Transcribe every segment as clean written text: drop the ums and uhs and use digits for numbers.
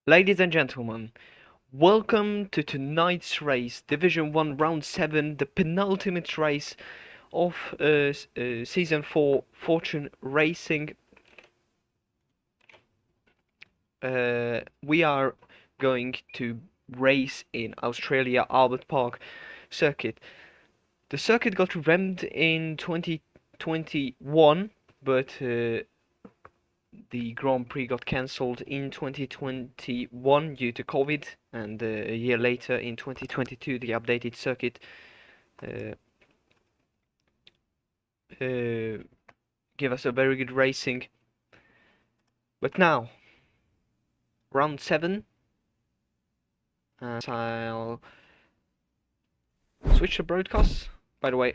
Ladies and gentlemen, welcome to tonight's race, Division 1 Round 7, the penultimate race of Season 4 Fortune Racing. We are going to race in Australia Albert Park circuit. The circuit got revamped in 2021, but the Grand Prix got cancelled in 2021 due to COVID, and a year later in 2022 the updated circuit uh, give us a very good racing. But now, round 7, and I'll switch the broadcast. By the way,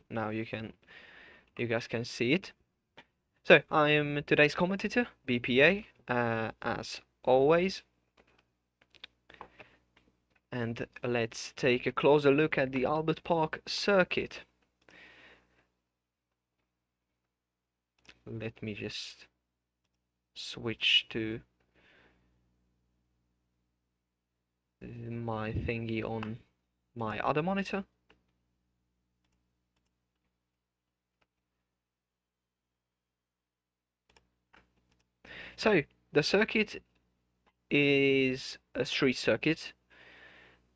now you guys can see it. So I am today's commentator, BPA, as always. And let's take a closer look at the Albert Park circuit. Let me just switch to my thingy on my other monitor. So the circuit is a street circuit.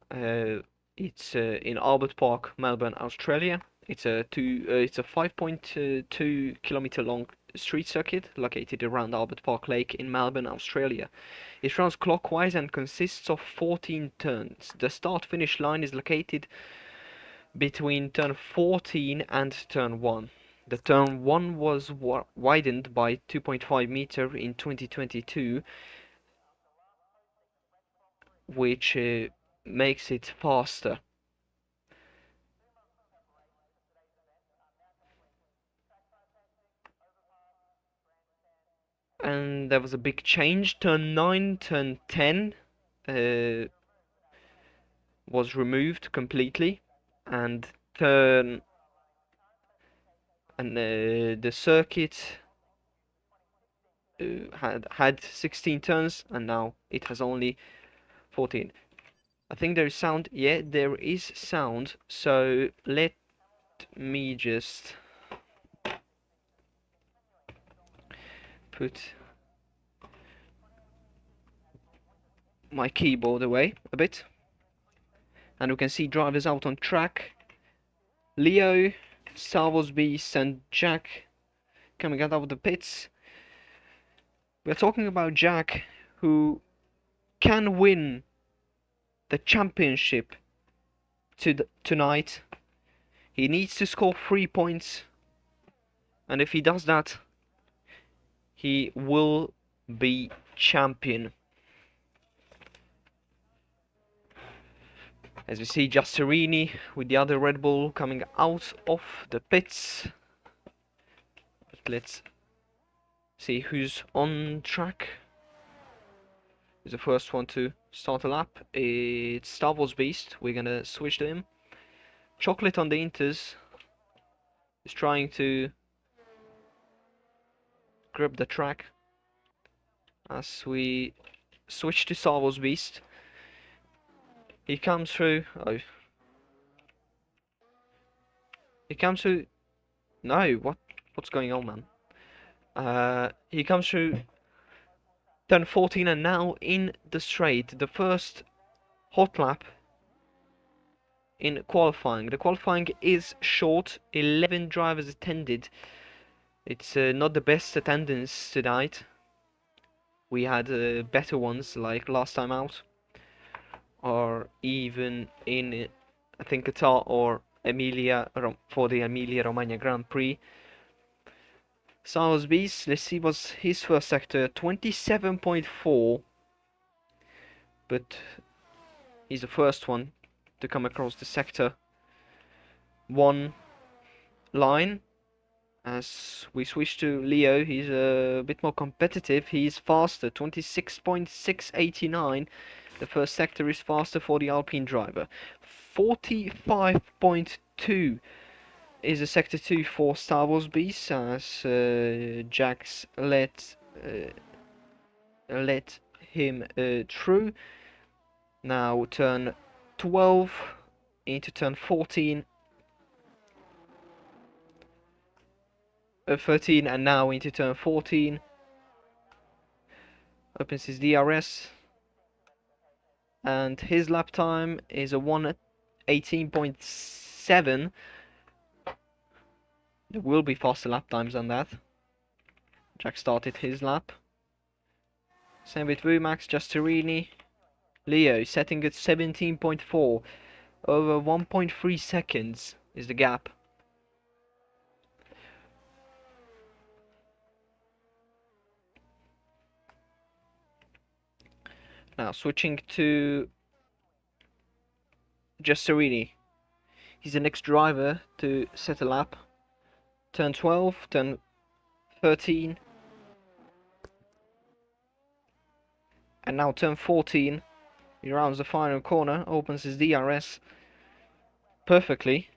It's in Albert Park, Melbourne, Australia. It's a 5.2 kilometer long street circuit located around Albert Park Lake in Melbourne, Australia. It runs clockwise and consists of 14 turns. The start-finish line is located between turn 14 and turn 1. The turn 1 was widened by 2.5 meter in 2022, which makes it faster. And there was a big change. Turn 9, turn 10 was removed completely, and the circuit had 16 turns, and now it has only 14. I think there is sound. Yeah, there is sound. So let me just put my keyboard away a bit, and we can see drivers out on track. Leo, Star Wars Beast, and Jack coming out of the pits. We're talking about Jack, who can win the championship tonight. He needs to score 3 points, and if he does that, he will be champion. As we see Giasterini with the other Red Bull coming out of the pits. But let's see who's on track. Who's the first one to start a lap? It's Star Wars Beast. We're gonna switch to him. Chocolate on the Inters is trying to grab the track as we switch to Star Wars Beast. He comes through. Oh. He comes through. No, what's going on, man? He comes through turn 14 and now in the straight. The first hot lap in qualifying. The qualifying is short. 11 drivers attended. It's not the best attendance tonight. We had better ones like last time out, or even in I think Qatar or for the Emilia Romagna Grand Prix. Star Wars Beast, let's see what's his first sector, 27.4, but he's the first one to come across the sector 1 line. As we switch to Leo, he's a bit more competitive, he's faster, 26.689. The first sector is faster for the Alpine driver. 45.2 is a sector 2 for Star Wars Beast, as Jax let him through. Now turn 12 into turn 14, 13, and now into turn 14. Opens his DRS, and his lap time is a 1:18.7. There will be faster lap times than that. Jack started his lap. Same with Vumax, Justerini. Leo setting at 17.4. Over 1.3 seconds is the gap. Now switching to Justerini. He's the next driver to set a lap. Turn 12, turn 13, and now turn 14. He rounds the final corner, opens his DRS perfectly,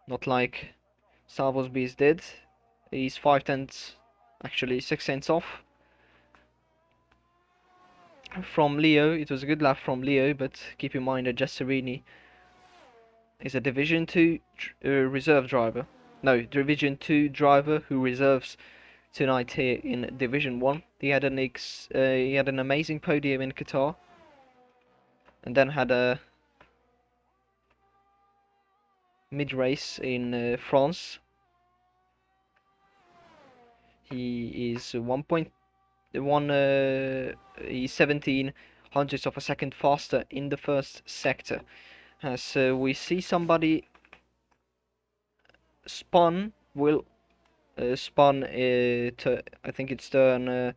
not like Star Wars Beast did. He's 5 tenths, actually 6 tenths off from Leo. It was a good lap from Leo, but keep in mind that Justerini is a Division 2 reserve driver. No, Division 2 driver who reserves tonight here in Division 1. He had an amazing podium in Qatar, and then had a mid-race in France. He is 1.1 he's 17 hundredths of a second faster in the first sector. As we see somebody spun to, I think it's turn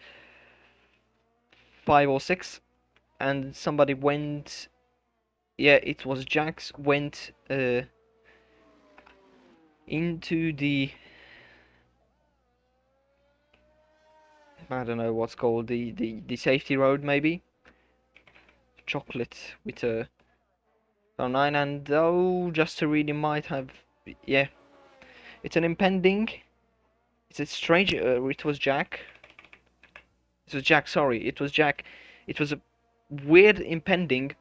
5 or 6, and somebody went, yeah, it was Jax, went into the, I don't know what's called, the safety road maybe. Chocolate with a 9, and oh, Justerini might have, yeah, it's an impending. It's a strange. It was Jack. It was Jack. Sorry, it was Jack. It was a weird impending.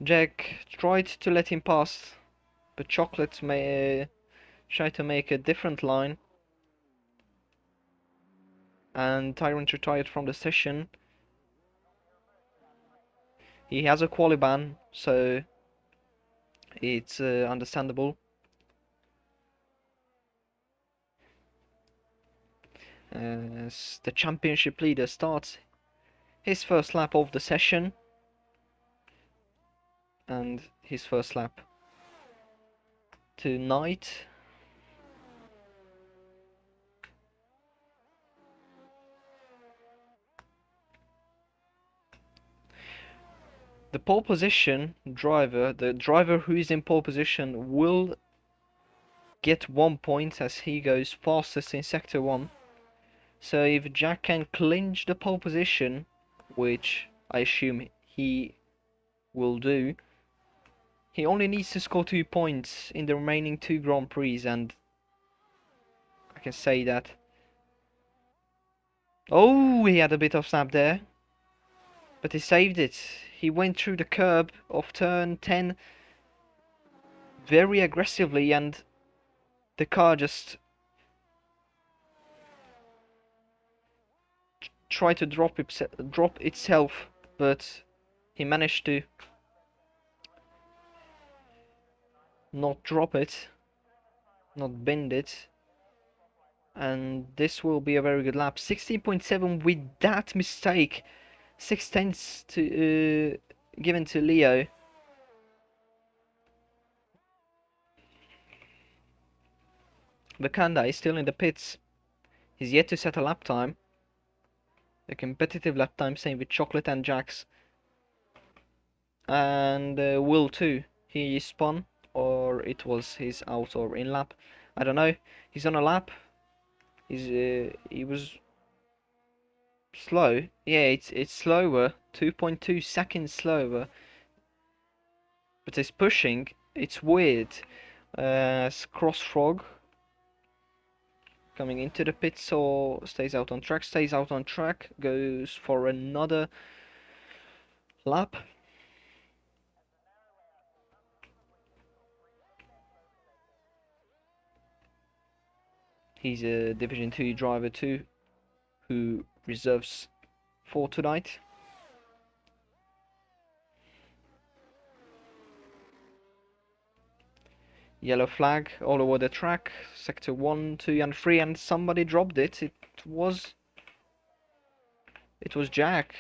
Jack tried to let him pass, but Chocolate may try to make a different line. And Tyrant retired from the session. He has a quali ban, so it's understandable. As the championship leader starts his first lap of the session, and his first lap tonight. The pole position driver, the driver who is in pole position, will get 1 point as he goes fastest in sector 1. So if Jack can clinch the pole position, which I assume he will do, he only needs to score 2 points in the remaining 2 Grand Prix, and I can say that. Oh, he had a bit of snap there, but he saved it. He went through the curb of turn 10 very aggressively, and the car just tried to drop itself, but he managed to not drop it, not bend it, and this will be a very good lap. 16.7 with that mistake, 6 tenths to given to Leo. Vakanda is still in the pits. He's yet to set a lap time. A competitive lap time, same with Chocolate and Jax. And Will too. He spun, or it was his out or in lap. I don't know. He's on a lap. He was slow. Yeah, it's slower. 2.2 seconds slower. but it's pushing. It's weird. Crossfrog coming into the pits or stays out on track. Stays out on track. Goes for another lap. He's a Division 2 driver too, who reserves for tonight. Yellow flag all over the track. Sector 1, 2 and 3, and somebody dropped it. It was Jack.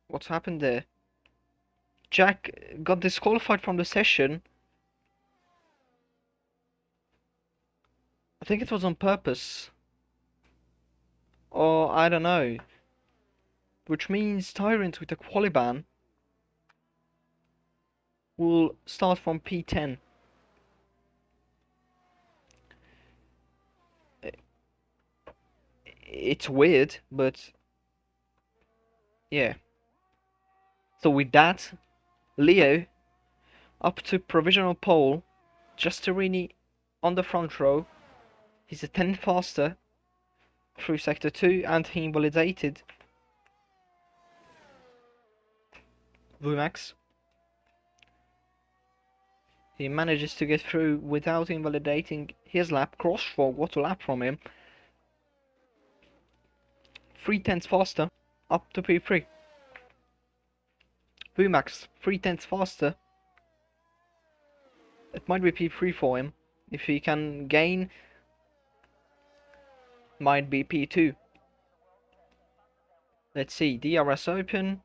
What's happened there? Jack got disqualified from the session. I think it was on purpose. Or I don't know. Which means Tyrant with a quali ban will start from P10. It's weird, but yeah. So with that, Leo up to provisional pole. Giusterini on the front row. He's a 10 faster through sector 2, and he invalidated Vumax. He manages to get through without invalidating his lap. Crossfrog, what a lap from him. 3/10 faster, up to P3. Vumax, 3/10 faster. It might be P3 for him. If he can gain, might be P2. Let's see, DRS open.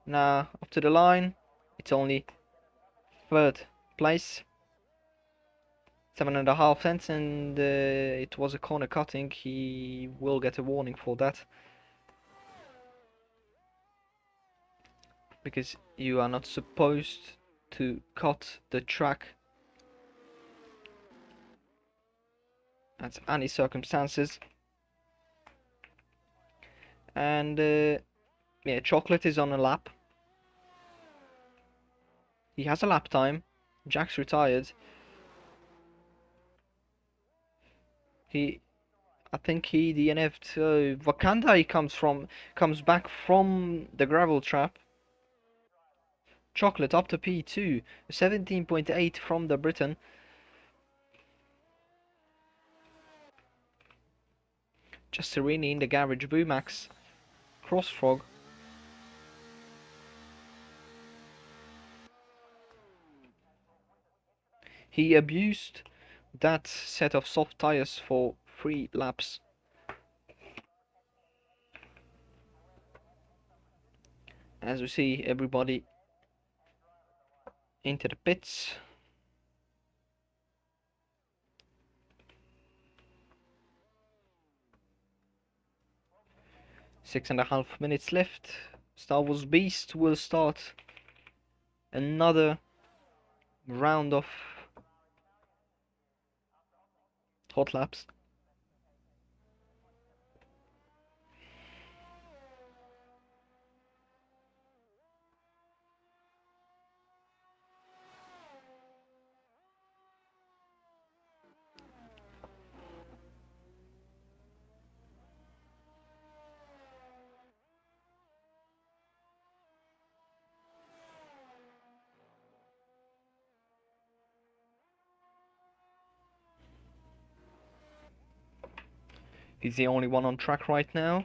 Now, up to the line. It's only 3rd place. 7.5 cents, and it was a corner cutting. He will get a warning for that. Because you are not supposed to cut the track at any circumstances. And yeah, Chocolate is on a lap. He has a lap time. Jack's retired. I think he DNF'd. Wakanda, he comes back from the gravel trap. Chocolate up to P2, 17.8 from the Briton. Giusterini in the garage. Vumax, Crossfrog. He abused that set of soft tires for 3 laps. As we see, everybody into the pits. Six and a half minutes left. Star Wars Beast will start another round of hot laps. He's the only one on track right now.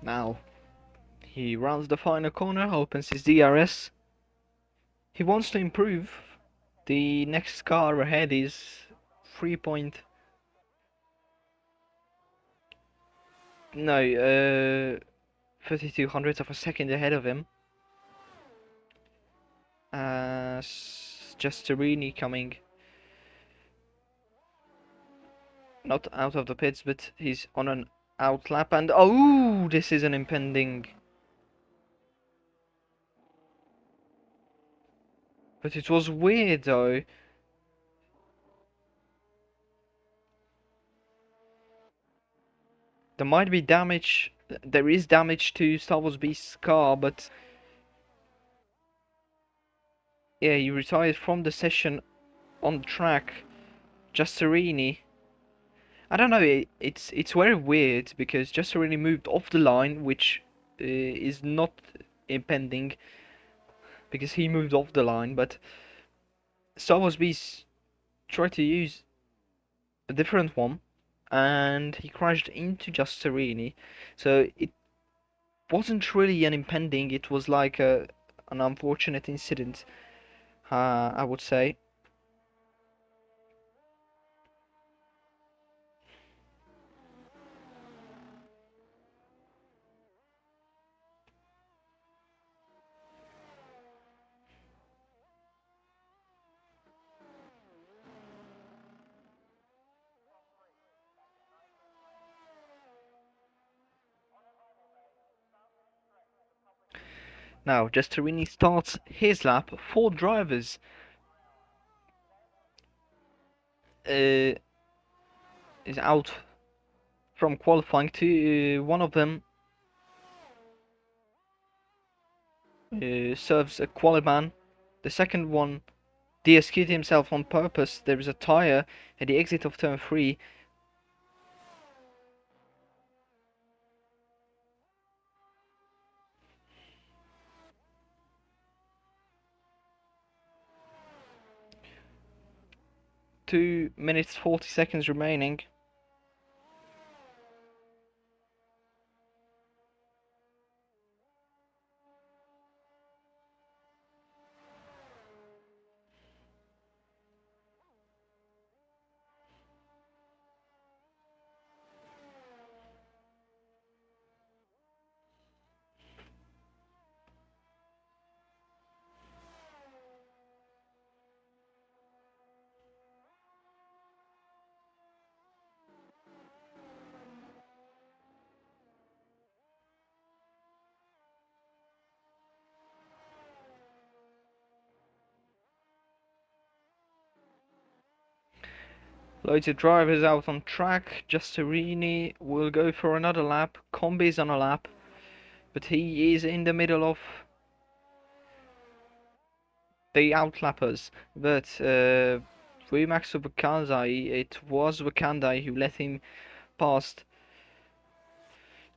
Now, he rounds the final corner, opens his DRS. He wants to improve. The next car ahead is 3 point... No, 32 hundredths of a second ahead of him. Giusterini coming, not out of the pits, but he's on an out lap, and oh, this is an impending. But it was weird though. There might be damage. There is damage to Star Wars Beast's car, but yeah, he retired from the session on track. Giusterini. I don't know. It's very weird because Giusterini moved off the line, which is not impending because he moved off the line, but Star Wars Beast tried to use a different one, and he crashed into Giusterini. So it wasn't really an impending. It was like an unfortunate incident, I would say. Now Giusterini starts his lap. 4 drivers is out from qualifying. One of them serves a qualiban. The second one DSQ'd himself on purpose. There is a tire at the exit of turn 3. Two minutes 40 seconds remaining. Loads of drivers out on track. Giusterini will go for another lap. Combi's on a lap, but he is in the middle of the outlappers. But Remax of Wakandai, it was Wakandai who let him past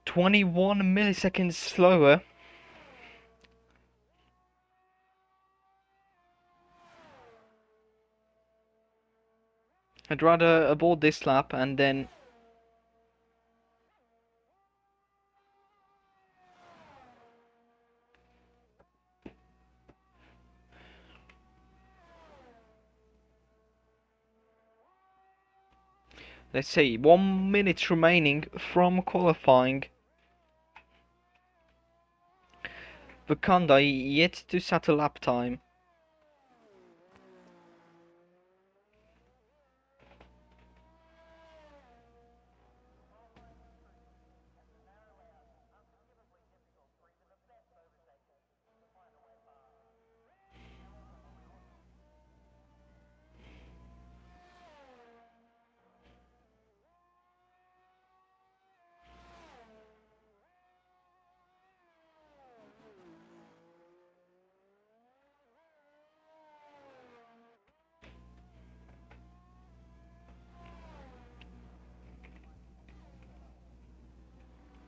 21 milliseconds slower. I'd rather abort this lap and then let's see, 1 minute remaining from qualifying. Wakandai yet to set a lap time.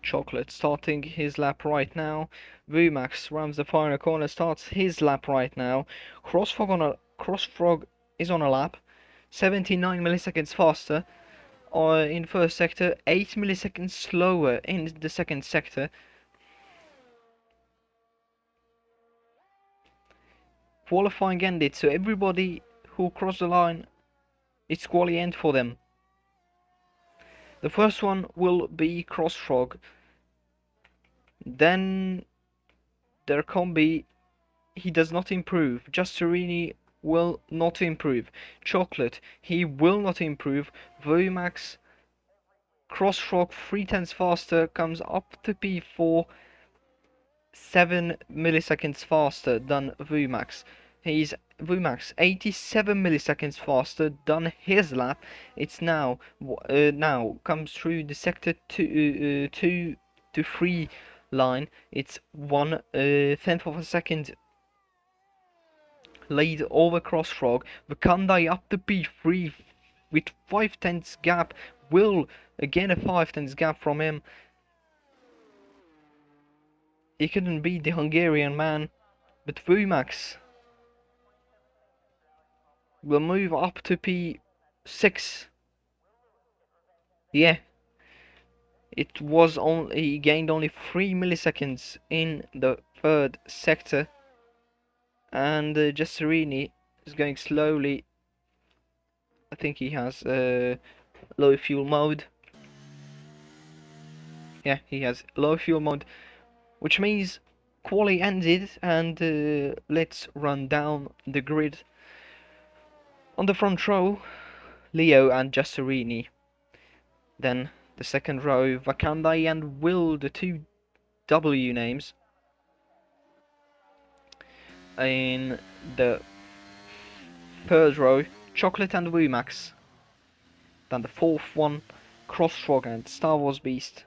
Chocolate starting his lap right now. Vumax rounds the final corner, starts his lap right now. Crossfrog is on a lap, 79 milliseconds faster in first sector, 8 milliseconds slower in the second sector. Qualifying ended, so everybody who crossed the line It's quali end for them. The first one will be Crossfrog. Then there can be, he does not improve. Justerini will not improve. Chocolate, he will not improve. Vumax, Crossfrog 3 tenths faster, comes up to P4 7 milliseconds faster than Vumax. He's Vumax 87 milliseconds faster than his lap. It's now comes through the sector 2 to 3 line. It's 1/10 of a second lead over Crossfrog. Vakandai up to P3 with 5/10 gap. Will again a 5/10 gap from him. He couldn't beat the Hungarian man, but Vumax will move up to P6. Yeah, it was only, he gained only 3 milliseconds in the third sector, and Gesserini is going slowly. I think he has low fuel mode. Yeah, he has low fuel mode, which means quali ended, and let's run down the grid. On the front row, Leo and Gesserini. Then the second row, Vakandai and Will, the two W names. In the third row, Chocolate and Wumax. Then the fourth one, Crossfrog and Star Wars Beast.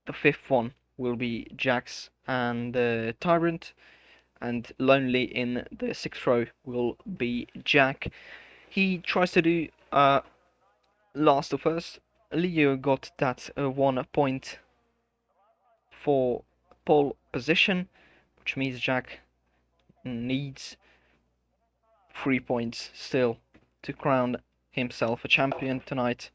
The fifth one will be Jax and Tyrant, and Lonely in the sixth row will be Jack. He tries to do last to first. Leo got that 1 point for pole position, which means Jack needs 3 points still to crown himself a champion tonight.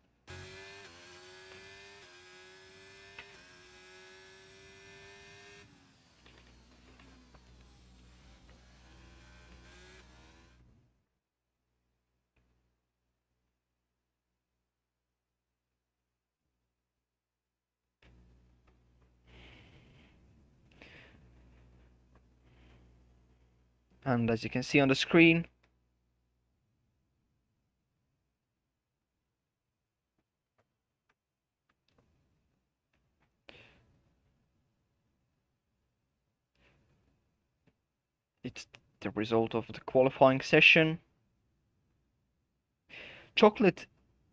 And as you can see on the screen, it's the result of the qualifying session. Chocolate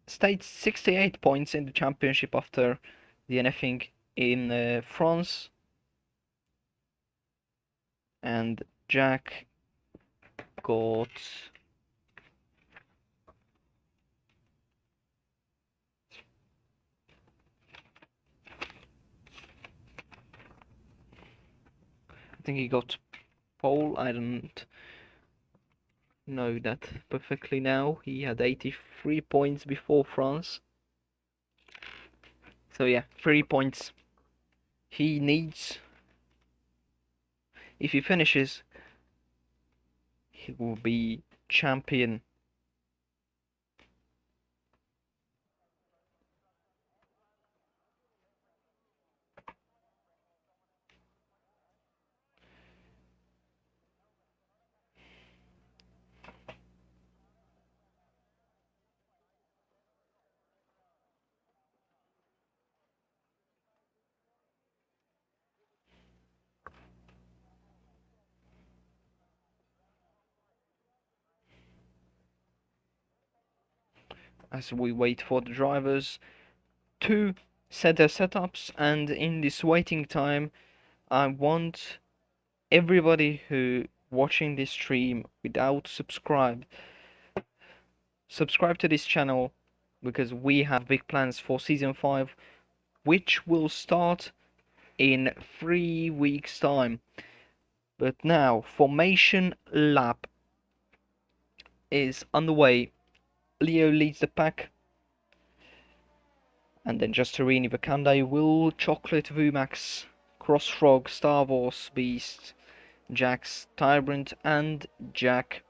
stayed 68 points in the championship after DNFing in France, and Jack got I think he got pole. I don't know that perfectly now. He had 83 points before France. So yeah, 3 points he needs. If he finishes, he will be champion. As we wait for the drivers to set their setups, and in this waiting time, I want everybody who watching this stream without subscribe to this channel, because we have big plans for season 5, which will start in 3 weeks time. But now formation lap is underway. Leo leads the pack, and then Justerini, Vakandai, Will, Chocolate, Vumax, Crossfrog, Star Wars Beast, Jax, Tyrant, and Jack.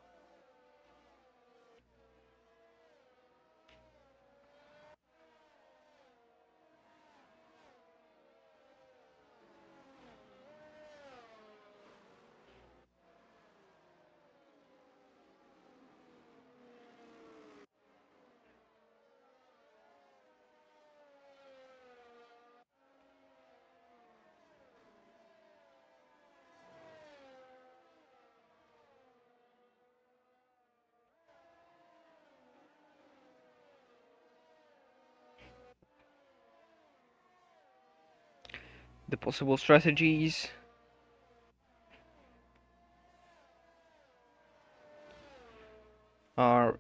The possible strategies are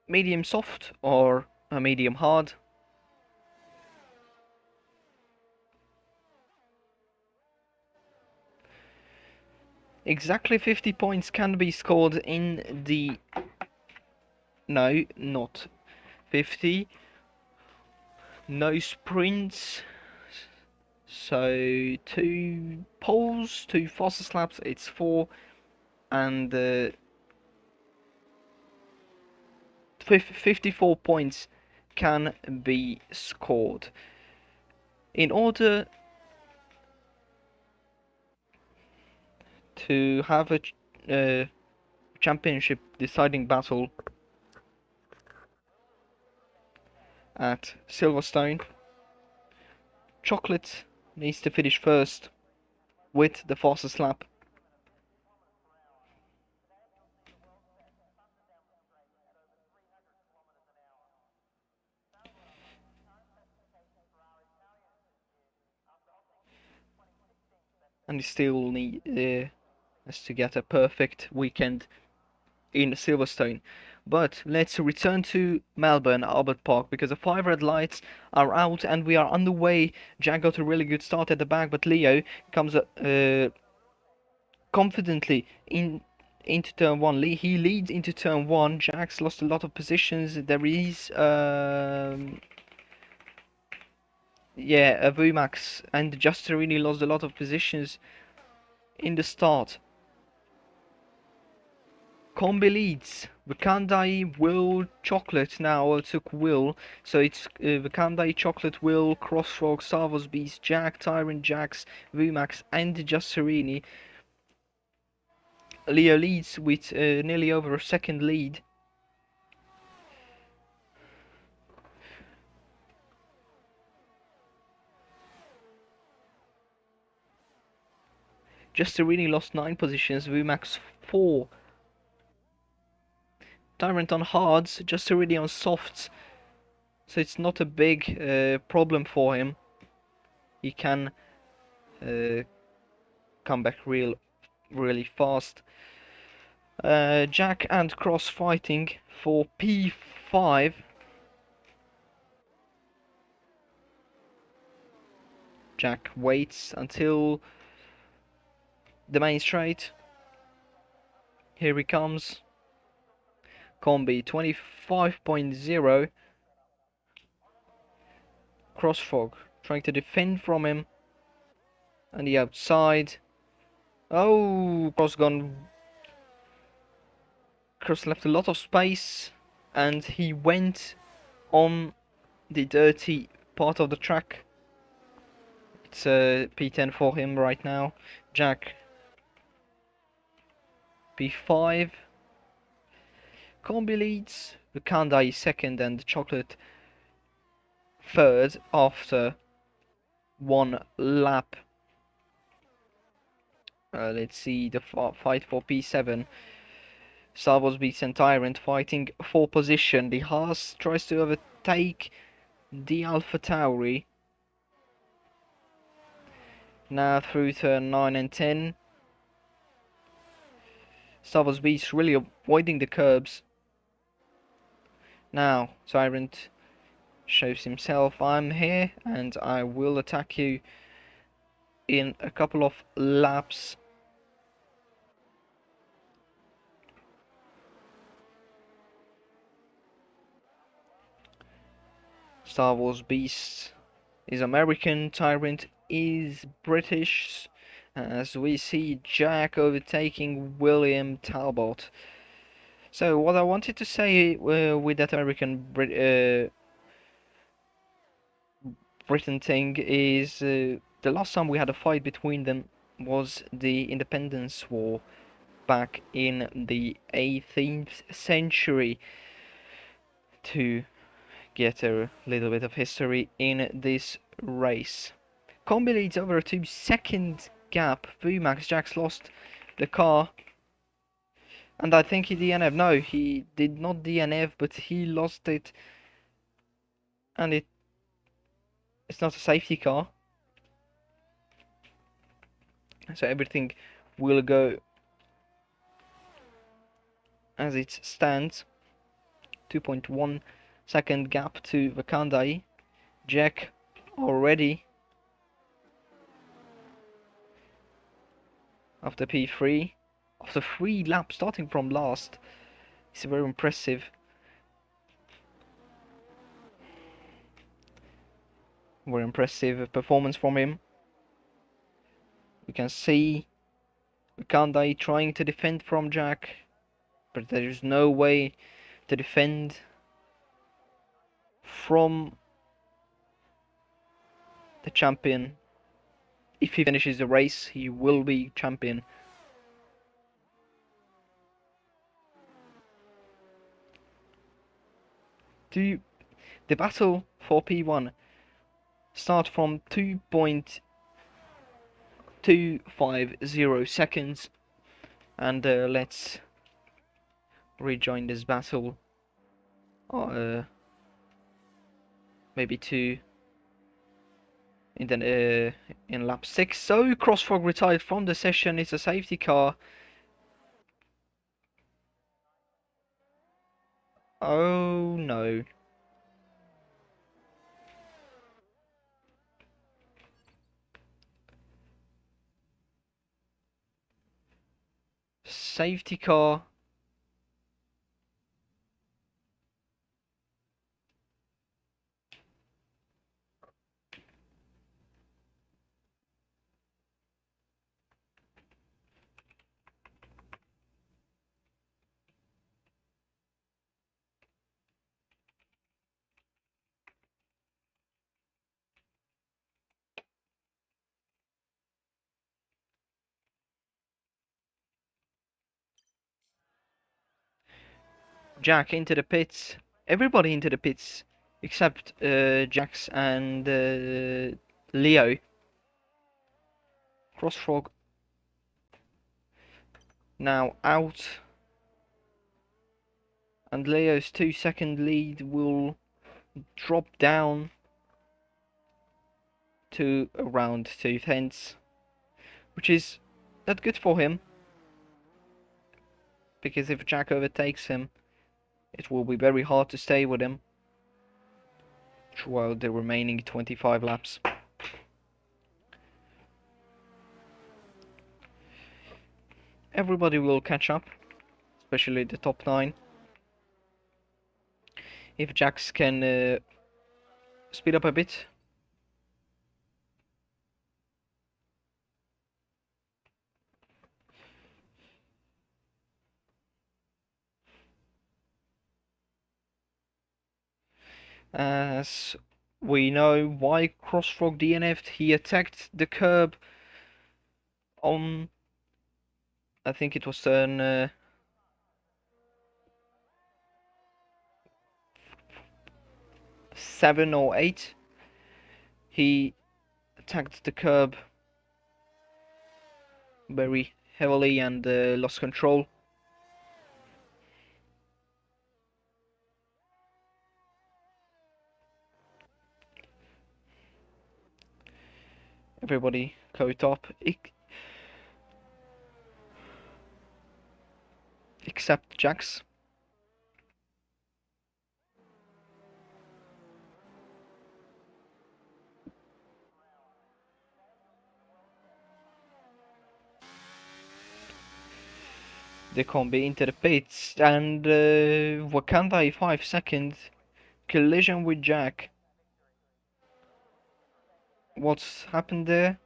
medium soft or medium hard. Exactly 50 points can be scored in the... No, not 50. No sprints. So 2 poles, 2 foster slaps, it's 4. And 54 points can be scored. In order to have a championship deciding battle at Silverstone, Chocolate needs to finish first with the fastest lap. And he still has to get a perfect weekend in Silverstone. But let's return to Melbourne Albert Park, because the 5 red lights are out and we are on the way. Jack got a really good start at the back, but Leo comes confidently into turn 1. He leads into turn 1. Jack's lost a lot of positions. There is Vumax and Justerini lost a lot of positions in the start. Combi leads. Vakandai, Will, Chocolate now took Will. So it's Vakandai, Chocolate, Will, Crossfrog, Savos Beast, Jack, Tyrant, Jax, Vumax, and Justerini. Leo leads with nearly over a second lead. Justerini lost 9 positions, Vumax 4. Tyrant on hards, Justerini on softs. So it's not a big problem for him. He can come back really fast. Jack and Cross fighting for P5. Jack waits until the main straight. Here he comes. Combi 25.0. Crossfrog trying to defend from him. And the outside. Oh, Cross left a lot of space. And he went on the dirty part of the track. It's P10 for him right now. Jack P5. Combi leads. Vakandai second and Chocolate third after 1 lap. Let's see the fight for P7. Savos Beast and Tyrant fighting for position. The Haas tries to overtake the Alpha Tauri. Now through turn 9 and 10. Savos Beast really avoiding the curbs. Now Tyrant shows himself, I'm here and I will attack you in a couple of laps. Star Wars Beast is American, Tyrant is British, as we see Jack overtaking William Talbot. So what I wanted to say with that American Britain thing is the last time we had a fight between them was the Independence War back in the 18th century. To get a little bit of history in this race. Combi leads over a 2-second gap. Vumax Jax lost the car. And I think he DNF. No, he did not DNF, but he lost it. And it's not a safety car. So everything will go as it stands. 2.1 second gap to Vakandai. Jack already after P3. After 3 laps, starting from last. It's very impressive. Very impressive performance from him. You can see Vakandai trying to defend from Jack, but there is no way to defend from the champion. If he finishes the race, he will be champion. The battle for P1 start from 2.250 seconds, and let's rejoin this battle. Maybe in lap 6. So CrossFrog retired from the session. It's a safety car. Oh no. Safety car. Jack into the pits. Everybody into the pits except Jax and Leo. CrossFrog now out, and Leo's 2-second lead will drop down to around 2/10, which is not good for him, because if Jack overtakes him, it will be very hard to stay with him throughout the remaining 25 laps. Everybody will catch up, especially the top 9. If Jax can speed up a bit. As we know why CrossFrog DNF'd, he attacked the curb on, I think it was turn 7 or 8. He attacked the curb very heavily and lost control. Everybody caught up, except Jax. The combi into the pits, and Wakanda 5 seconds collision with Jack. What's happened there?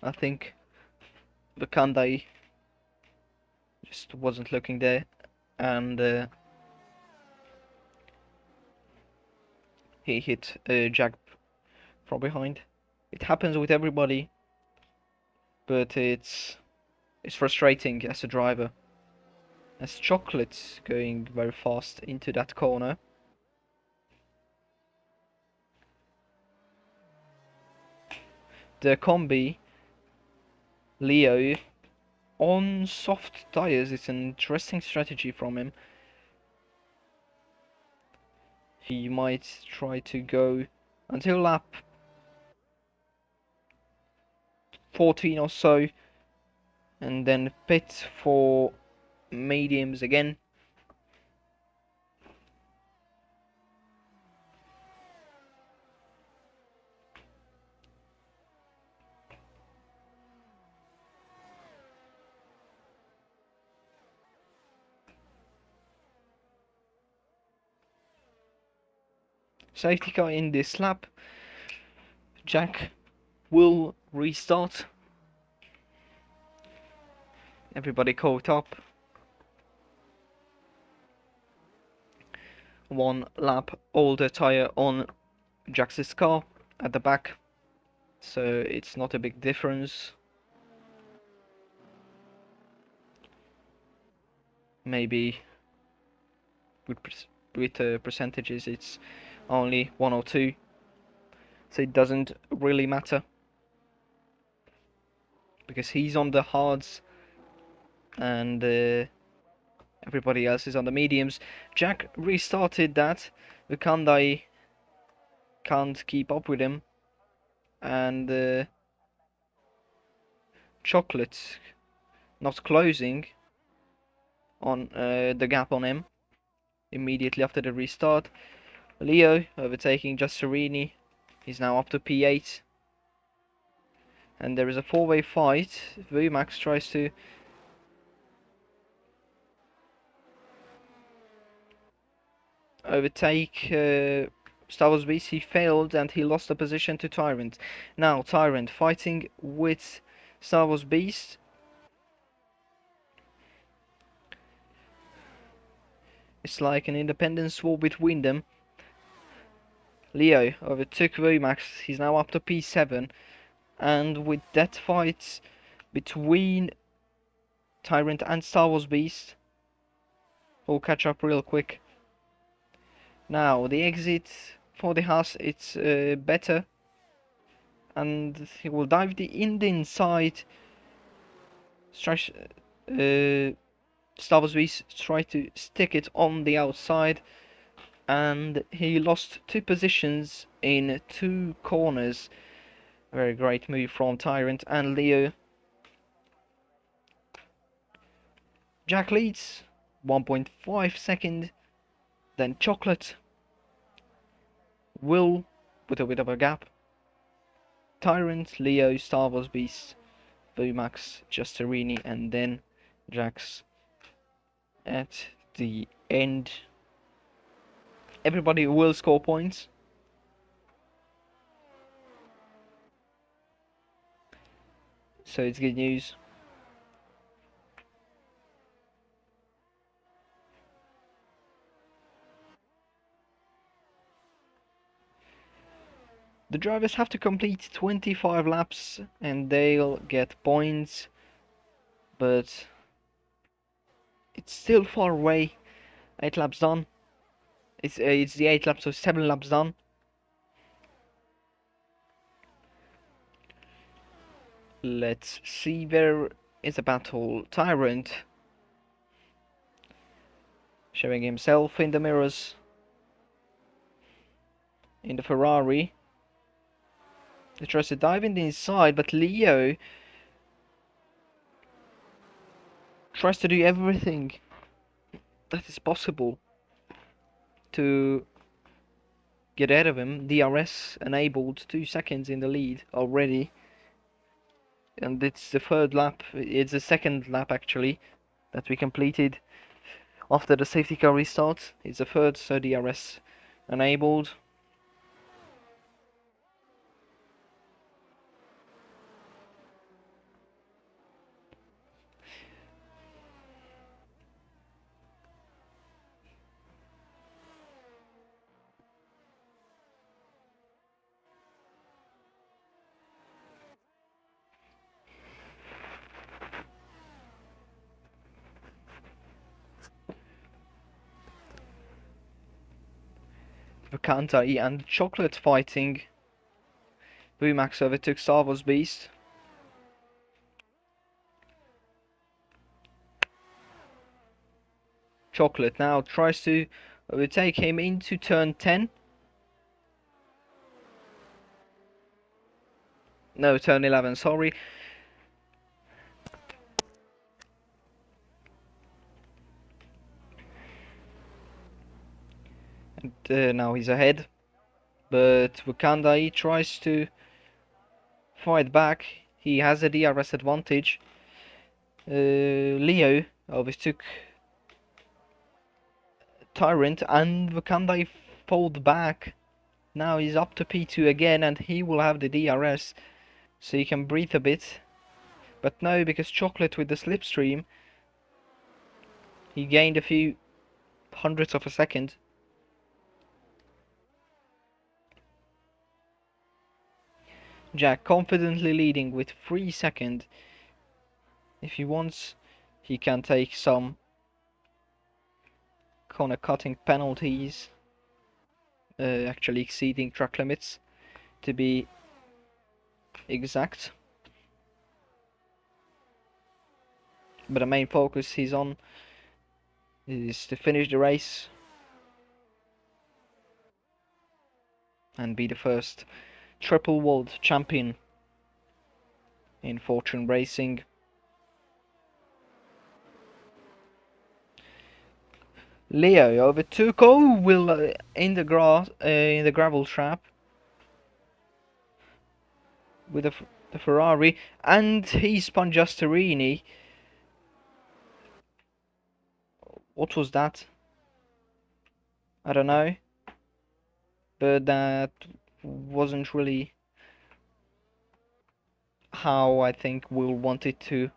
I think Wakanda just wasn't looking there, and he hit Jack from behind. It happens with everybody, but it's frustrating as a driver, as Chocolate's going very fast into that corner. The combi Leo on soft tires is an interesting strategy from him. He might try to go until lap 14 or so, and then pit for mediums again. Safety car in this lap. Jack will restart. Everybody caught up. One lap older tire on Jack's car at the back, so it's not a big difference. Maybe with percentages it's only 1 or 2, so it doesn't really matter because he's on the hards and everybody else is on the mediums. Jack restarted that. Vikandai can't keep up with him, and Chocolate not closing on the gap on him immediately after the restart. Leo overtaking Giusterini. He's now up to P8. And there is a four-way fight. Vumax tries to overtake Star Wars Beast. He failed and he lost the position to Tyrant. Now Tyrant fighting with Star Wars Beast. It's like an independence war between them. Leo overtook Vumax. He's now up to P7. And with that fight between Tyrant and Star Wars Beast, we'll catch up real quick. Now the exit for the Haas, it's better, and he will dive in the inside. Star Wars Beast try to stick it on the outside, and he lost 2 positions in 2 corners. Very great move from Tyrant and Leo. Jack leads 1.5 seconds. Then Chocolate will with a bit of a gap. Tyrant, Leo, Star Wars Beast, Vumax, Giusterini, and then Jax at the end. Everybody will score points. So it's good news. The drivers have to complete 25 laps and they'll get points, but it's still far away. 8 laps done. It's the 8 laps, so 7 laps done. Let's see, there is a battle. Tyrant showing himself in the mirrors in the Ferrari. He tries to dive in the inside, but Leo tries to do everything that is possible to get ahead of him. DRS enabled, 2 seconds in the lead already. And it's the 3rd lap, it's the 2nd lap actually, that we completed after the safety car restart. It's the 3rd, so DRS enabled. Vacanti and Chocolate fighting. Vumax overtook Star Wars Beast. Chocolate now tries to overtake him into turn 10. No, turn 11, sorry. And now he's ahead. But Wakanda, he tries to fight back. He has a DRS advantage. Leo overtook Tyrant, and Wakanda he pulled back. Now he's up to P2 again, and he will have the DRS, so he can breathe a bit. But no, because Chocolate with the slipstream, he gained a few hundredths of a second. Jack confidently leading with 3 seconds. If he wants, he can take some corner cutting penalties, actually exceeding track limits to be exact. But the main focus he's on is to finish the race and be the first triple world champion in Fortune Racing. Leo overtook. Oh, will in the gravel trap with the Ferrari, and he spun Giusterini. What was that? I don't know, but that wasn't really how I think we'll want it to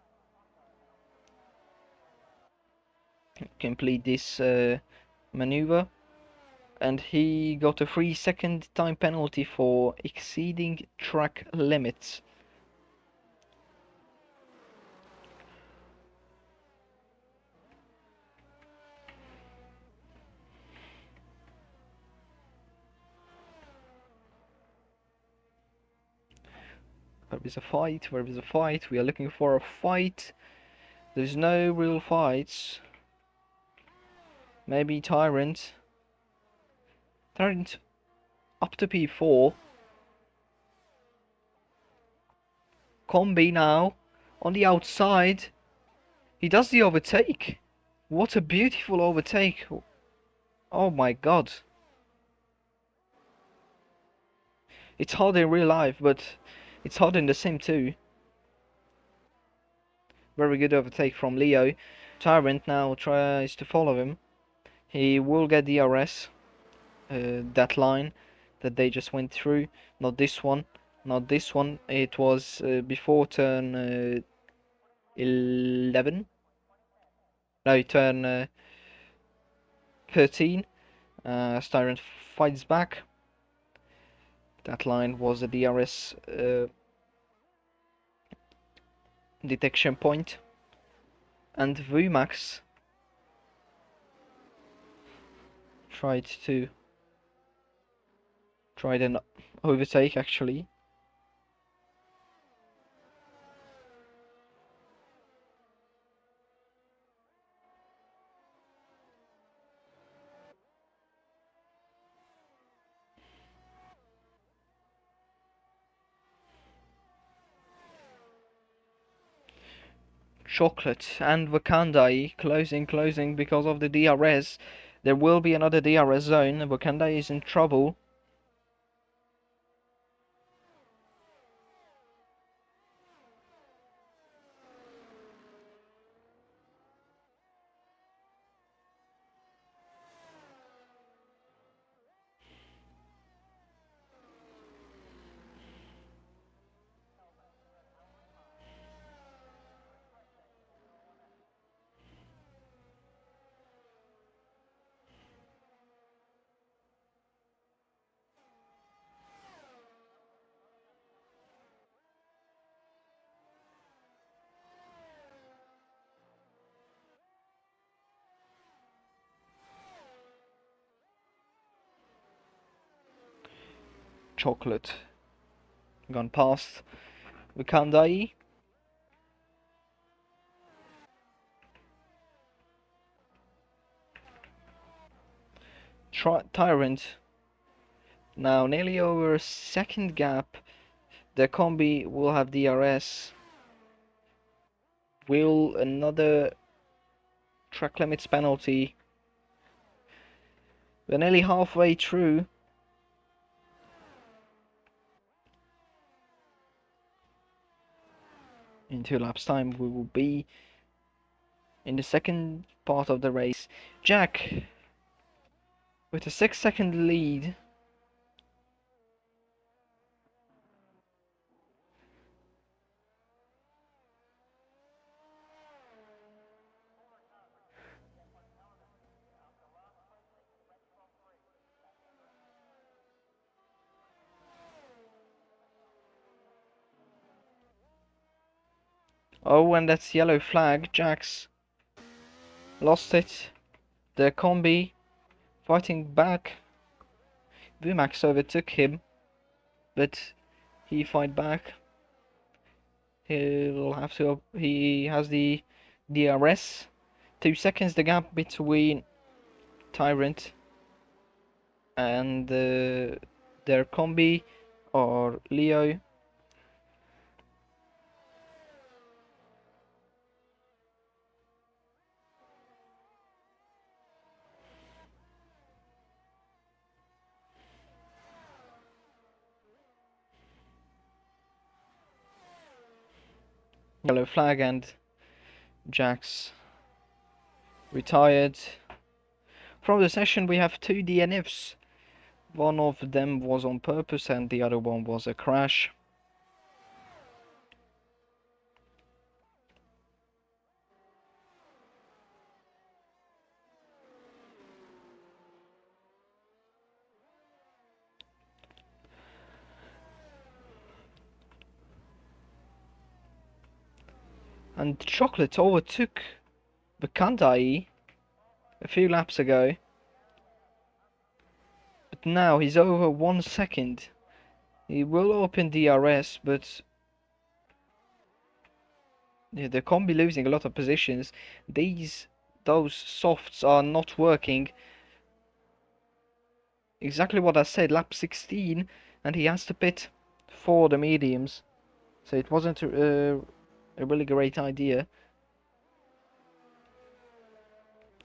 complete this maneuver. And he got a 3-second time penalty for exceeding track limits. Where is a fight? Where is a fight? We are looking for a fight. There's no real fights. Maybe Tyrant. Tyrant up to P4. Combi now on the outside. He does the overtake. What a beautiful overtake. Oh my god. It's hard in real life, but it's hard in the sim too. Very good overtake from Leo. Tyrant now tries to follow him. He will get the DRS. That line that they just went through. Not this one. Not this one. It was before turn 11. No, turn 13. Tyrant fights back. That line was a DRS detection point. And Vumax tried an overtake actually. Chocolate and Wakanda closing because of the DRS. There will be another DRS zone. Wakanda is in trouble. Chocolate gone past Wakanda. Tyrant now nearly over a second gap. The combi will have DRS. Will another track limits penalty We're nearly halfway through. In 2 laps time we will be in the second part of the race. Jack with a 6-second lead. Oh, and that's yellow flag. Jack's lost it. The combi fighting back. Vumax overtook him, but he fight back. He'll have to. He has the DRS. 2 seconds the gap between Tyrant and their combi or Leo. Yellow flag and Jax retired. From the session we have 2 DNFs. One of them was on purpose and the other one was a crash. And Chocolate overtook Bakandai a few laps ago. But now he's over 1 second. He will open DRS, but yeah, the combi losing a lot of positions. Those softs are not working. Exactly what I said, lap 16, and he has to pit for the mediums. So it wasn't a really great idea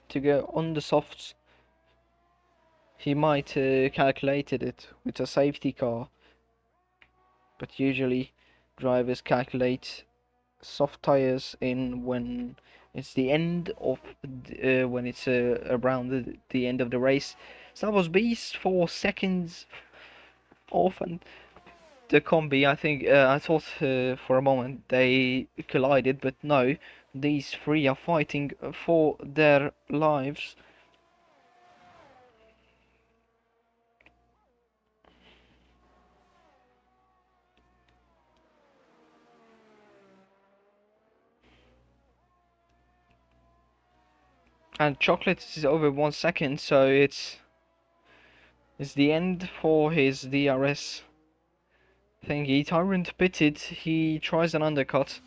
to go on the softs. He might calculated it with a safety car, but usually drivers calculate soft tires in when it's the end of when it's around the end of the race. So that was Beast 4 seconds off, and the combi, I think, I thought for a moment they collided, but no, these three are fighting for their lives. And Chocolate is over 1 second, so it's the end for his DRS thingy. Tyrant pitted, he tries an undercut.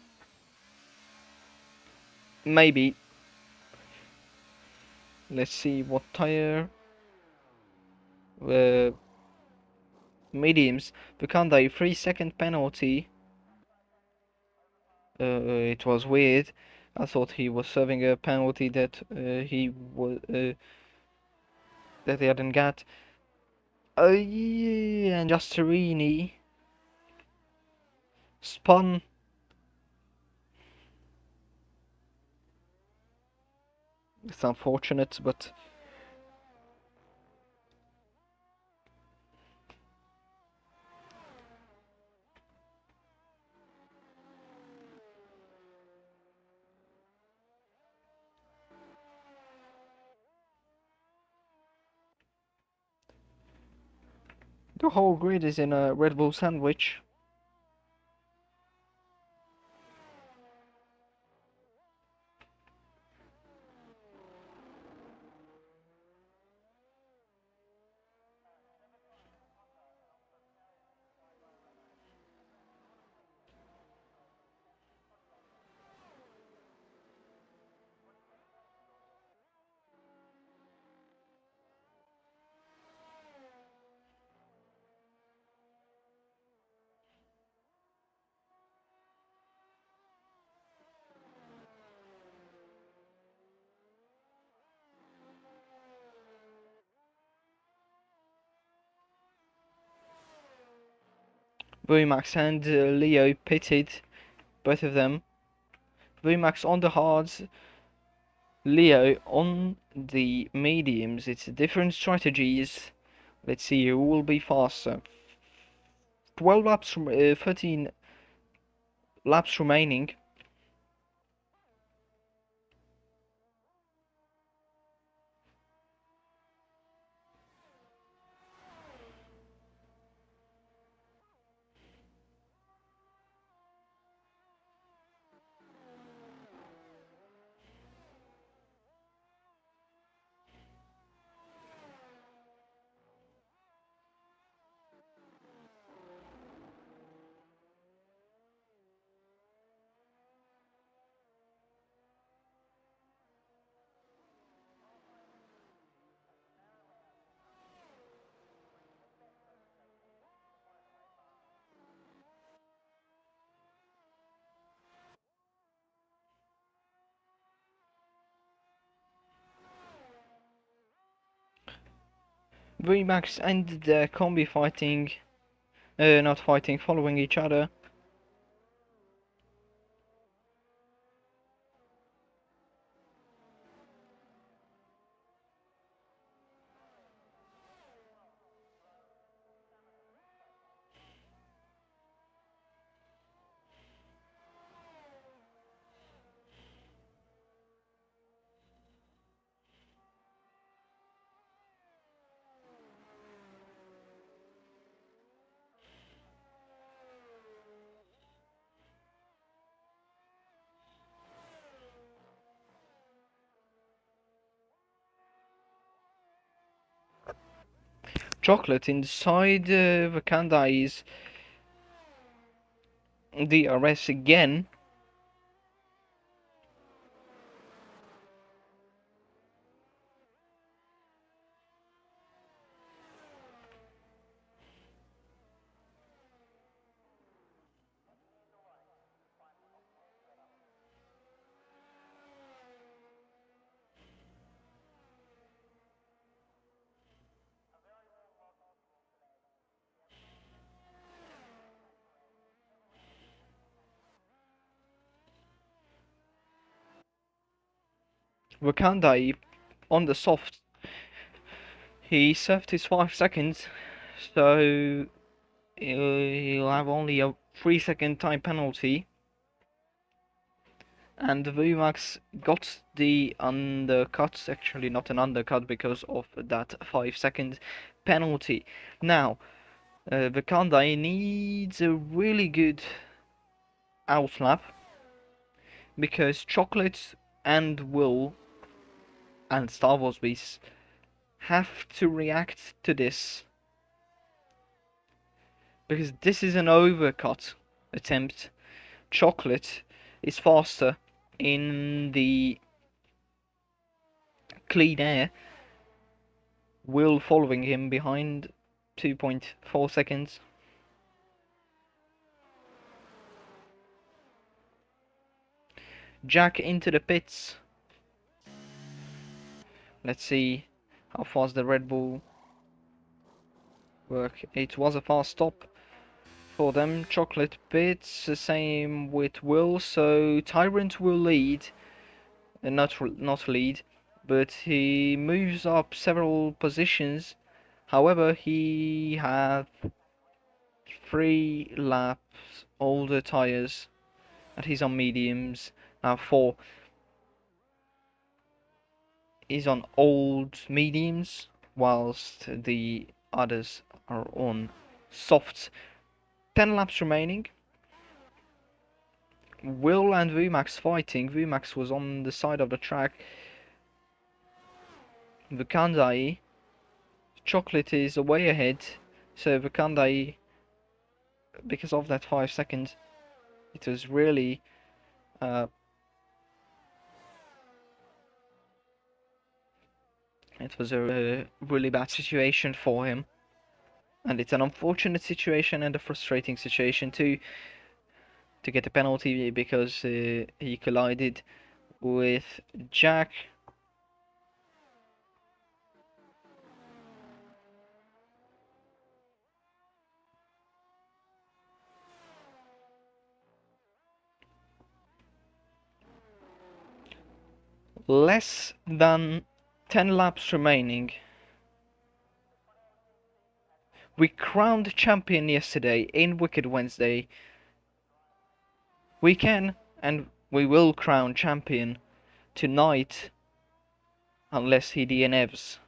Maybe. Let's see what tire. Mediums. Bakandai 3-second penalty. It was weird. I thought he was serving a penalty that he was that he hadn't got. Oh yeah, and Justerini spun. It's unfortunate, but the whole grid is in a Red Bull sandwich. VMAX and Leo pitted, both of them. VMAX on the hards, Leo on the mediums. It's different strategies. Let's see who will be faster. 12 laps, 13 laps remaining. VMAX and the combi fighting, not fighting, following each other. Chocolate inside Wakanda is DRS again. Wakanda on the soft. He served his 5 seconds, so he'll have only a 3-second time penalty. And VMAX got the undercut, actually not an undercut because of that 5-second penalty. Now, Wakanda needs a really good outlap because Chocolate and Will and Star Wars Beast have to react to this because this is an overcut attempt. Chocolate is faster in the clean air, Will following him behind 2.4 seconds. Jack into the pits. Let's see how fast the Red Bull work. It was a fast stop for them. Chocolate pits, the same with Will. So Tyrant will lead, not lead, but he moves up several positions. However, he had 3 laps older tires, and he's on mediums. Now 4 is on old mediums, whilst the others are on softs. 10 laps remaining. Will and VMAX fighting. VMAX was on the side of the track. Wakanda, Chocolate is way ahead, so Wakanda, because of that 5 seconds, it was really it was a really bad situation for him, and it's an unfortunate situation and a frustrating situation too, to get a penalty because he collided with Jack. Less than 10 laps remaining. We crowned champion yesterday in Wicked Wednesday. We can and we will crown champion tonight, unless he DNFs.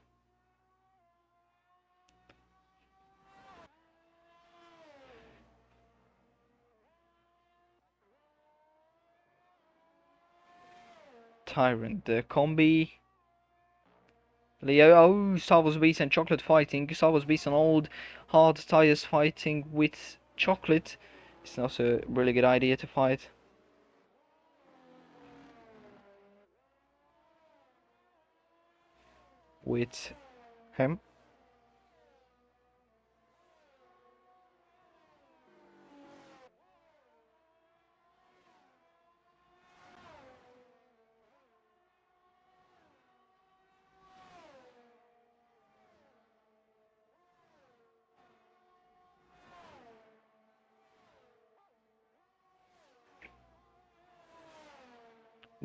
Tyrant, the combi. Leo, oh, Star Wars Beast and Chocolate fighting. Star Wars Beast and old hard tires fighting with Chocolate. It's not a really good idea to fight. With him.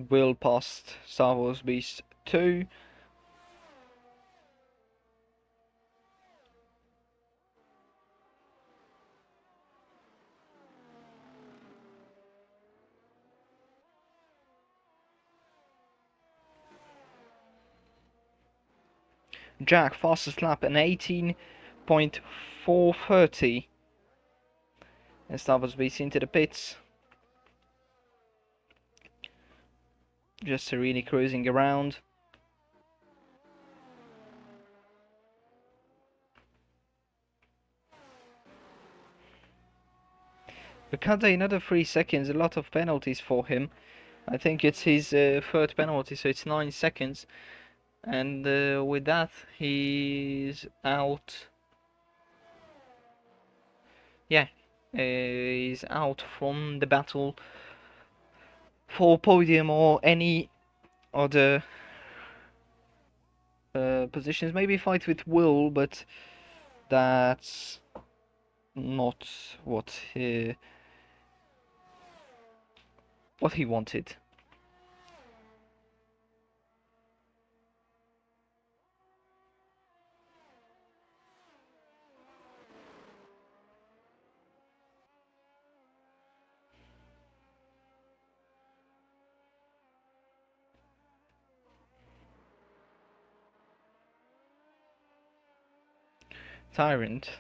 Will past Star Wars Beast 2. Jack, fastest lap, an 18.430. And Star Wars Beast into the pits. Just serenely cruising around. Ricciardo another 3 seconds, a lot of penalties for him. I think it's his third penalty, so it's 9 seconds. And with that, he's out. Yeah, he's out from the battle for podium or any other positions. Maybe fight with Will, but that's not what he wanted. Tyrant.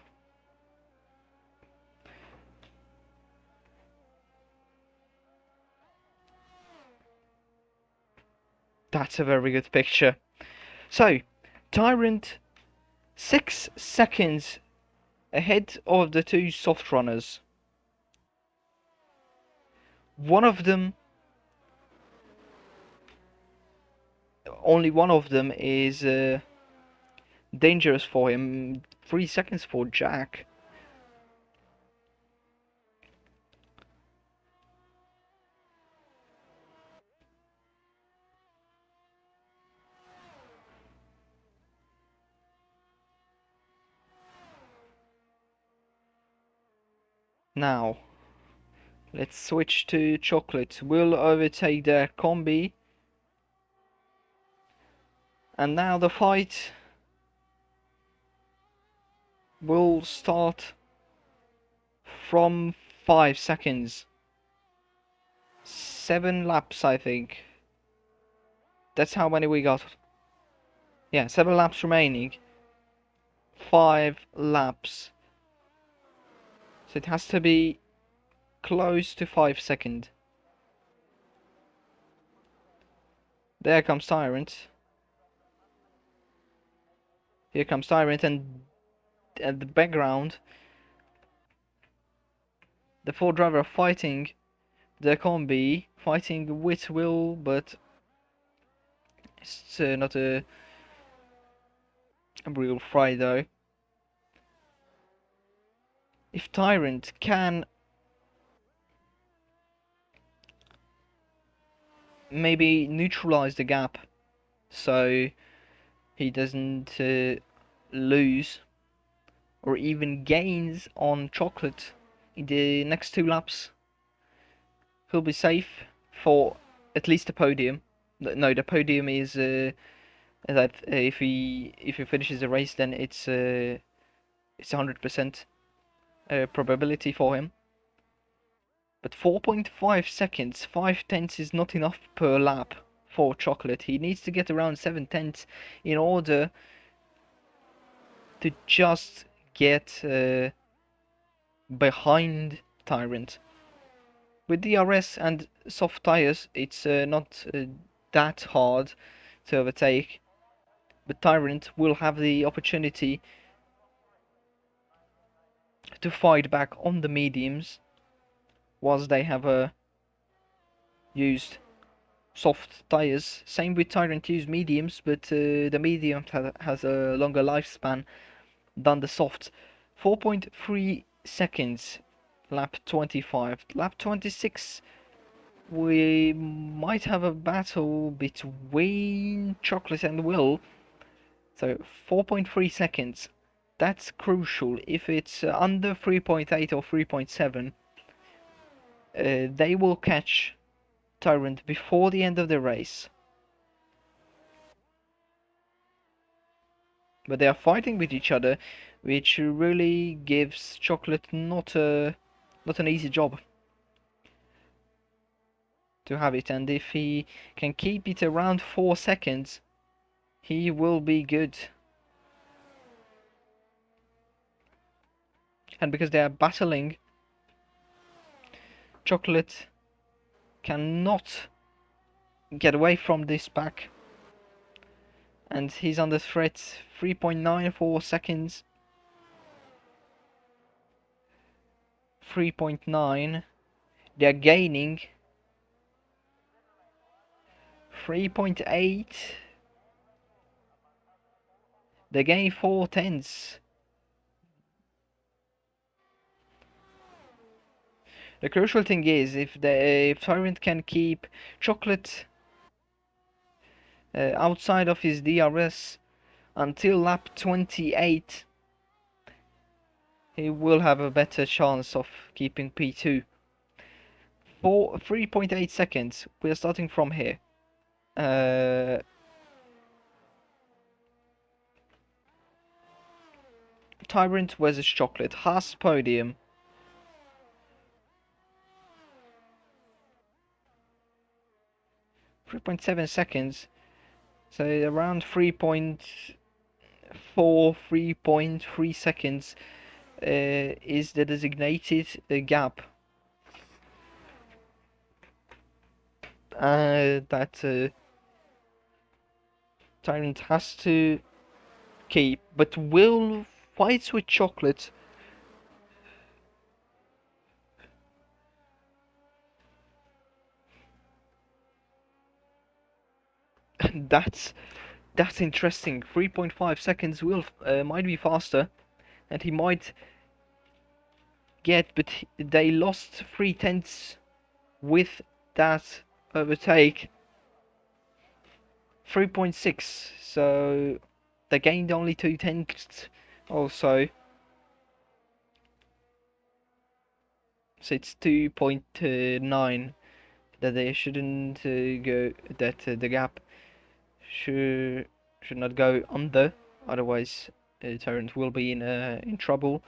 That's a very good picture. So, Tyrant 6 seconds ahead of the two soft runners. One of them, only one of them is dangerous for him. 3 seconds for Jack. Now, let's switch to Chocolate. Will overtake their combi. And now the fight will start from 5 seconds. 7 laps, I think. That's how many we got. Yeah, 7 laps remaining. 5 laps. So it has to be close to 5 seconds. There comes Tyrant. Here comes Tyrant, and at the background, the four driver are fighting the combi, fighting with Will, but it's not a real fry though. If Tyrant can maybe neutralize the gap so he doesn't lose or even gains on Chocolate in the next 2 laps, he'll be safe for at least a podium. No, the podium is that if he finishes the race, then it's 100% probability for him. But 4.5 seconds, 5 tenths is not enough per lap for Chocolate. He needs to get around 7 tenths in order to just get behind Tyrant. With DRS and soft tires, it's not that hard to overtake, but Tyrant will have the opportunity to fight back on the mediums whilst they have used soft tires. Same with Tyrant used mediums, but the medium has a longer lifespan than the soft. 4.3 seconds, lap 25. Lap 26, we might have a battle between Chocolate and Will. So 4.3 seconds. That's crucial. If it's under 3.8 or 3.7, they will catch Tyrant before the end of the race. But they are fighting with each other, which really gives Chocolate not an easy job to have it. And if he can keep it around 4 seconds, he will be good. And because they are battling, Chocolate cannot get away from this pack. And he's under threat. 3.94 seconds. 3.9. They're gaining. 3.8. They gain 4 tenths. The crucial thing is if Tyrant can keep Chocolate outside of his DRS until lap 28, he will have a better chance of keeping P2. For 3.8 seconds, we're starting from here. Tyrant versus Chocolate, Haas podium. .7 seconds, so around 3.4, 3.3 seconds is the designated gap that Tyrant has to keep, but will fight with Chocolate. that's interesting. 3.5 seconds will might be faster, and he might get, but they lost 3 tenths with that overtake. 3.6, so they gained only 2 tenths also. So it's 2.9 that they shouldn't go, that the gap should not go under, otherwise Tyrant will be in trouble.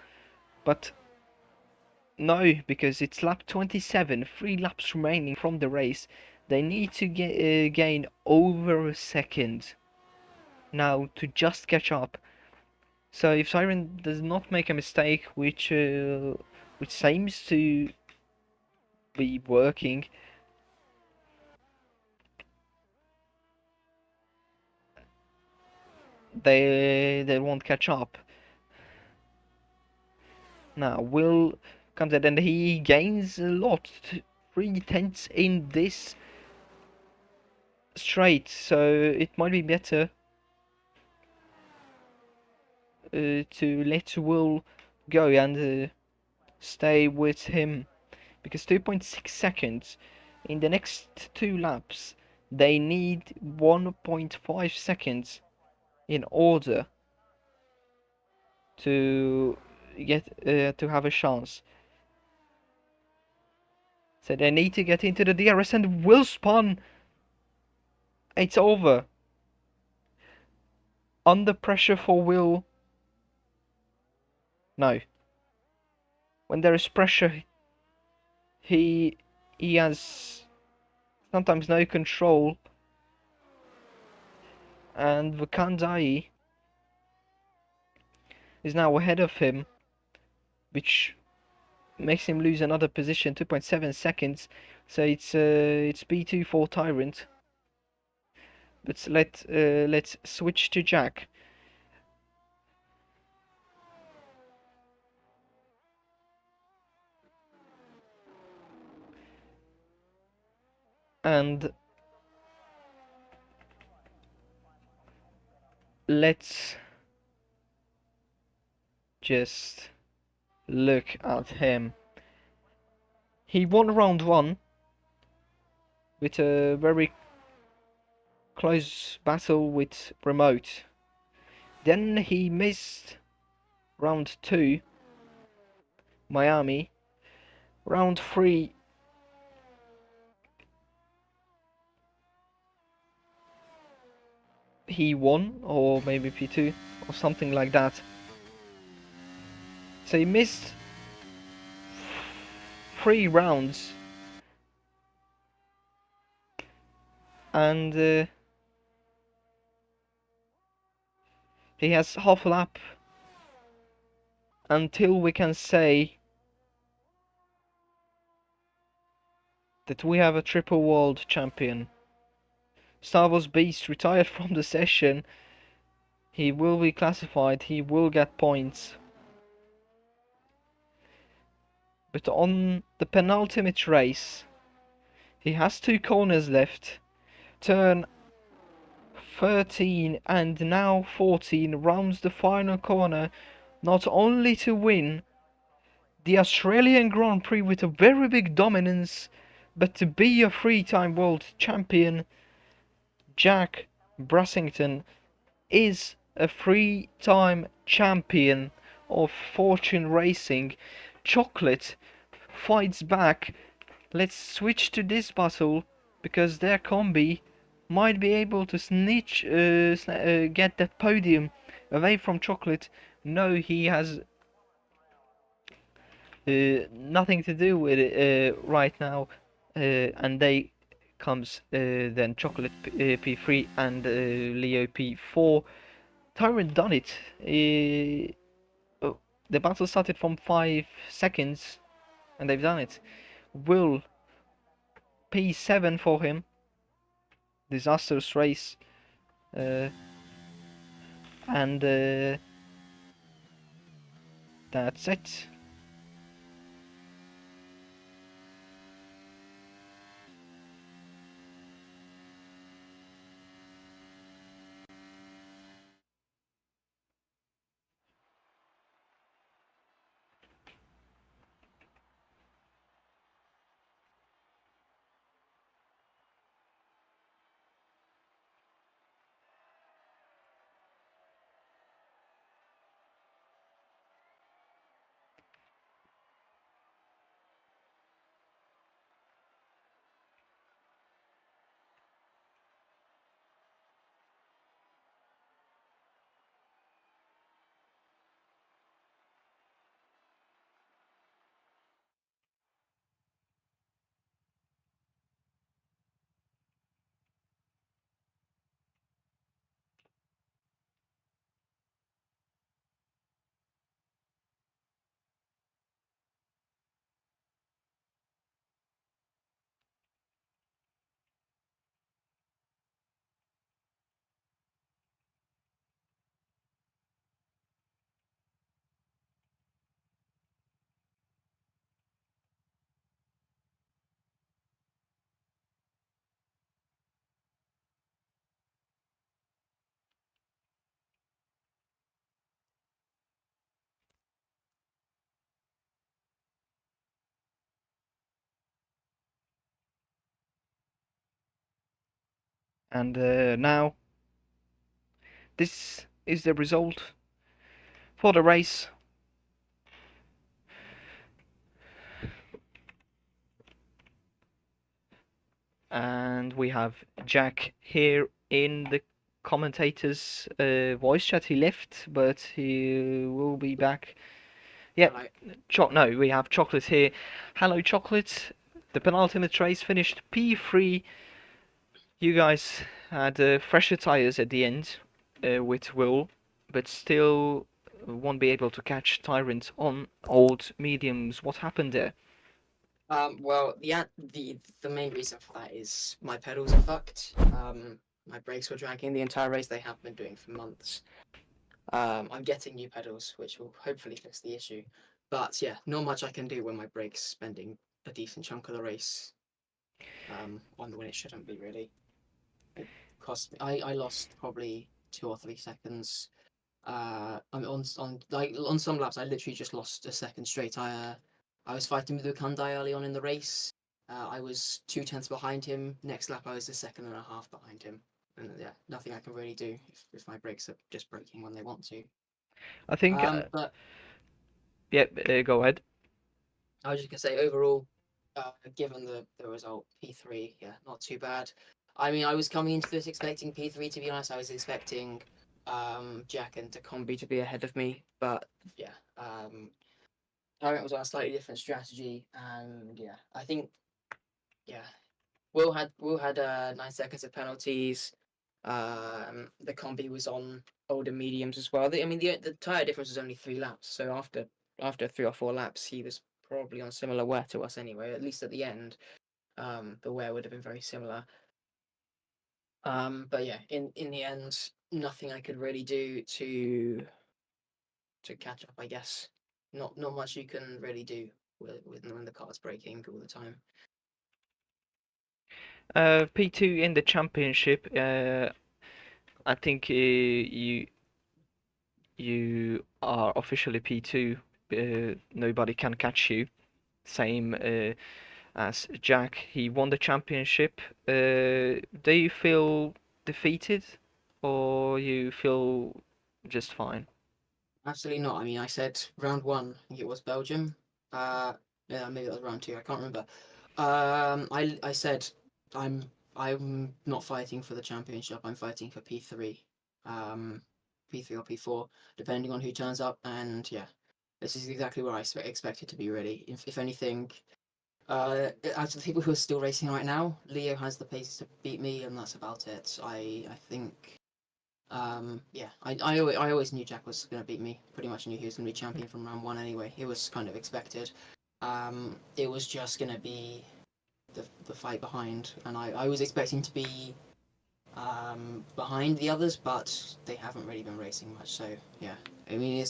But no, because it's lap 27, 3 laps remaining from the race. They need to gain over a second now to just catch up. So if Tyrant does not make a mistake, which seems to be working, they won't catch up. Now Will comes in and he gains a lot, 3 tenths in this straight, so it might be better to let Will go and stay with him, because 2.6 seconds in the next 2 laps, they need 1.5 seconds in order to get to have a chance. So they need to get into the DRS, and Will spun. It's over. Under pressure for Will. No. When there is pressure, he has sometimes no control, and Vakandai is now ahead of him, which makes him lose another position, 2.7 seconds. So it's B2 for Tyrant. But let's switch to Jack. And let's just look at him. He won round 1 with a very close battle with Remote. Then he missed round 2, Miami. Round 3, he won, or maybe P2, or something like that. So he missed 3 rounds, and he has half a lap until we can say that we have a triple world champion. Star Wars Beast retired from the session. He will be classified, he will get points. But on the penultimate race, he has 2 corners left. Turn 13 and now 14 rounds the final corner, not only to win the Australian Grand Prix with a very big dominance, but to be a 3-time world champion. Jack Brassington is a 3-time champion of Fortune Racing. Chocolate fights back. Let's switch to this battle, because their combi might be able to get that podium away from Chocolate. No, he has nothing to do with it right now, and they comes then Chocolate P3 and Leo P4. Tyrant done it. Oh, the battle started from 5 seconds, and they've done it. Will P7 for him. Disastrous race. And that's it. And now this is the result for the race. and we have Jack here in the commentator's voice chat. He left, but he will be back. Yep, no, we have Chocolate here. Hello, Chocolate. The penultimate race finished P3. You guys had fresher tires at the end with Will, but still won't be able to catch Tyrant on old mediums. What happened there? Well, yeah, the main reason for that is my pedals are fucked. My brakes were dragging the entire race. They have been doing for months. I'm getting new pedals, which will hopefully fix the issue. But yeah, not much I can do when my brakes spending a decent chunk of the race on when it shouldn't be really. It cost me. I lost probably 2 or 3 seconds. On some laps I literally just lost a second straight. I was fighting with Ukandai early on in the race. I was 2/10 behind him. Next lap I was a second and a half behind him. And yeah, nothing I can really do if my brakes are just braking when they want to. I think, But yep, go ahead. I was just gonna say overall, given the result, P3, yeah, not too bad. I mean, I was coming into this expecting P3 to be honest. I was expecting Jack and Takombi to be ahead of me, but yeah, Tyrant was on a slightly different strategy, and yeah, I think yeah, Will had 9 seconds of penalties. The combi was on older mediums as well. I mean, the tire difference was only 3 laps, so after 3 or 4 laps, he was probably on similar wear to us anyway. At least at the end, the wear would have been very similar. But yeah, in the end, nothing I could really do to catch up. I guess not much you can really do with when the car's braking all the time. P2 in the championship. I think you are officially P2. Nobody can catch you. Same as Jack. He won the championship. Do you feel defeated, or you feel just fine? Absolutely not. I mean, I said round one, I think it was Belgium. Uh, yeah, maybe it was round two. I can't remember. I said I'm not fighting for the championship. I'm fighting for P3, um, P3 or P4, depending on who turns up. And yeah, this is exactly where I expect it to be. Really, if anything, out of the people who are still racing right now, Leo has the pace to beat me, and that's about it. I think. Yeah, I always knew Jack was going to beat me. Pretty much knew he was going to be champion from round one anyway. It was kind of expected. It was just going to be the fight behind, and I was expecting to be behind the others, but they haven't really been racing much. So yeah, I mean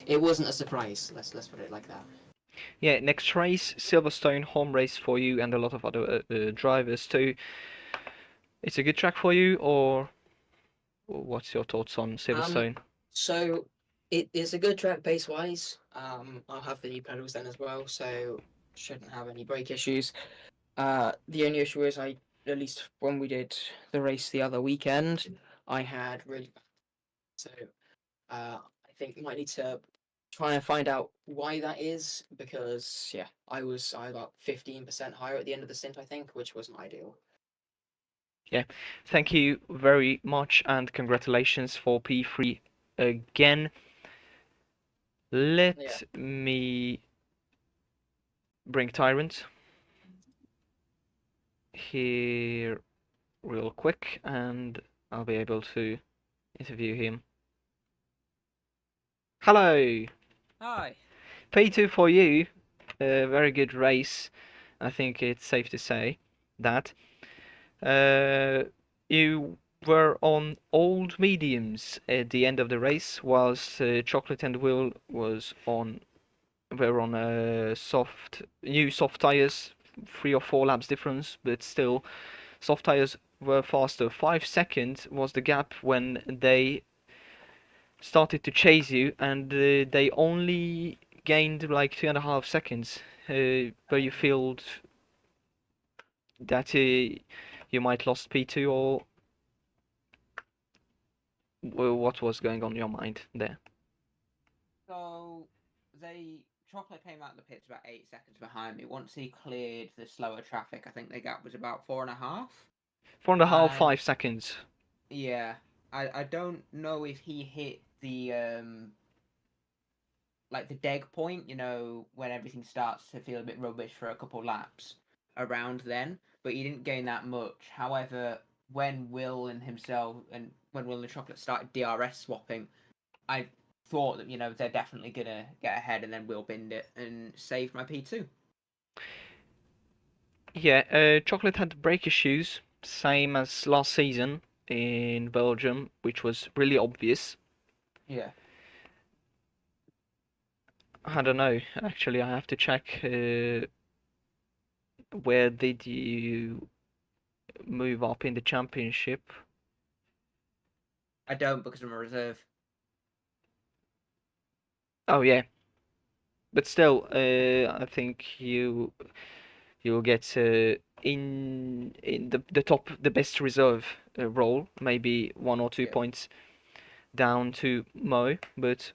it wasn't a surprise. Let's put it like that. Yeah, next race, Silverstone, home race for you and a lot of other drivers too. It's a good track for you, or what's your thoughts on Um, Silverstone? so it is a good track pace wise. I'll have the new pedals then as well, so shouldn't have any brake issues. The only issue is at least when we did the race the other weekend, I had really bad. So I think we might need to try and find out why that is because yeah, I about 15% higher at the end of the stint, I think, which wasn't ideal. Yeah, thank you very much and congratulations for P3 again. Yeah. Let me bring Tyrant here real quick and I'll be able to interview him. Hello! Hi. P2 for you. A very good race. I think it's safe to say that. Uh, you were on old mediums at the end of the race, whilst Chocolate and Will were on new soft tires, 3 or 4 laps difference, but still soft tires were faster. 5 seconds was the gap when they started to chase you, and they only gained like 2.5 seconds. But you feel that you might lost P2, or what was going on in your mind there? So they Chocolate came out of the pits about 8 seconds behind me. Once he cleared the slower traffic, I think the gap was about 4.5. 4.5, And 5 seconds. yeah, I don't know if he hit the like the deg point, when everything starts to feel a bit rubbish for a couple laps around then, but he didn't gain that much. However, when Will and the Chocolate started DRS swapping, I thought that they're definitely gonna get ahead, and then Will binned it and saved my P2. Yeah, Chocolate had brake issues, same as last season in Belgium, which was really obvious. Yeah. I don't know, actually, I have to check where did you move up in the championship. I don't because I'm a reserve. Oh yeah, but still, I think you'll get in the top, the best reserve role, maybe 1 or 2 Yeah. points down to Mo. But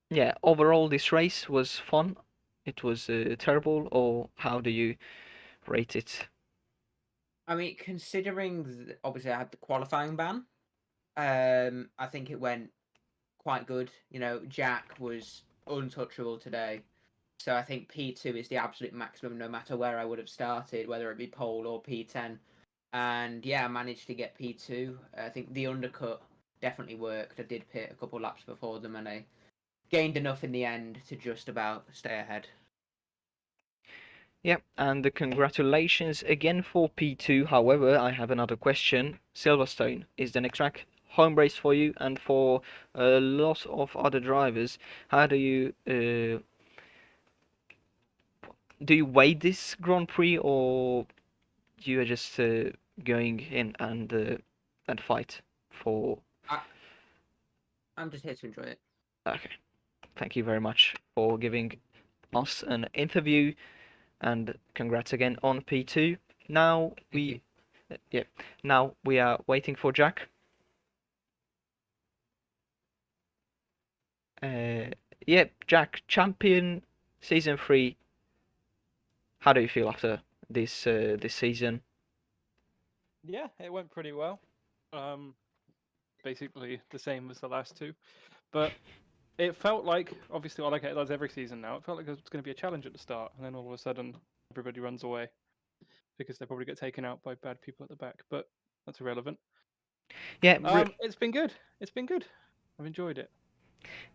yeah, overall this race was fun. It was terrible, or how do you rate it? I mean, considering obviously I had the qualifying ban, I think it went quite good. Jack was untouchable today. So I think P2 is the absolute maximum no matter where I would have started, whether it be pole or P10. And yeah, I managed to get P2. I think the undercut definitely worked. I did pit a couple laps before them and I gained enough in the end to just about stay ahead. Yeah, and congratulations again for P2. However, I have another question. Silverstone is the next track. Home race for you and for a lot of other drivers. How do you weigh this Grand Prix, or you are just going in and fight for? I, I'm just here to enjoy it. Okay, thank you very much for giving us an interview, and congrats again on P2. Now Thank you. yeah, now we are waiting for Jack. Yeah, Jack, champion, season 3. How do you feel after this season? Yeah, it went pretty well. Basically the same as the last two, but it felt like, obviously, like it does every season now. It felt like it was going to be a challenge at the start, and then all of a sudden everybody runs away because they probably get taken out by bad people at the back. But that's irrelevant. Yeah, It's been good. It's been good. I've enjoyed it.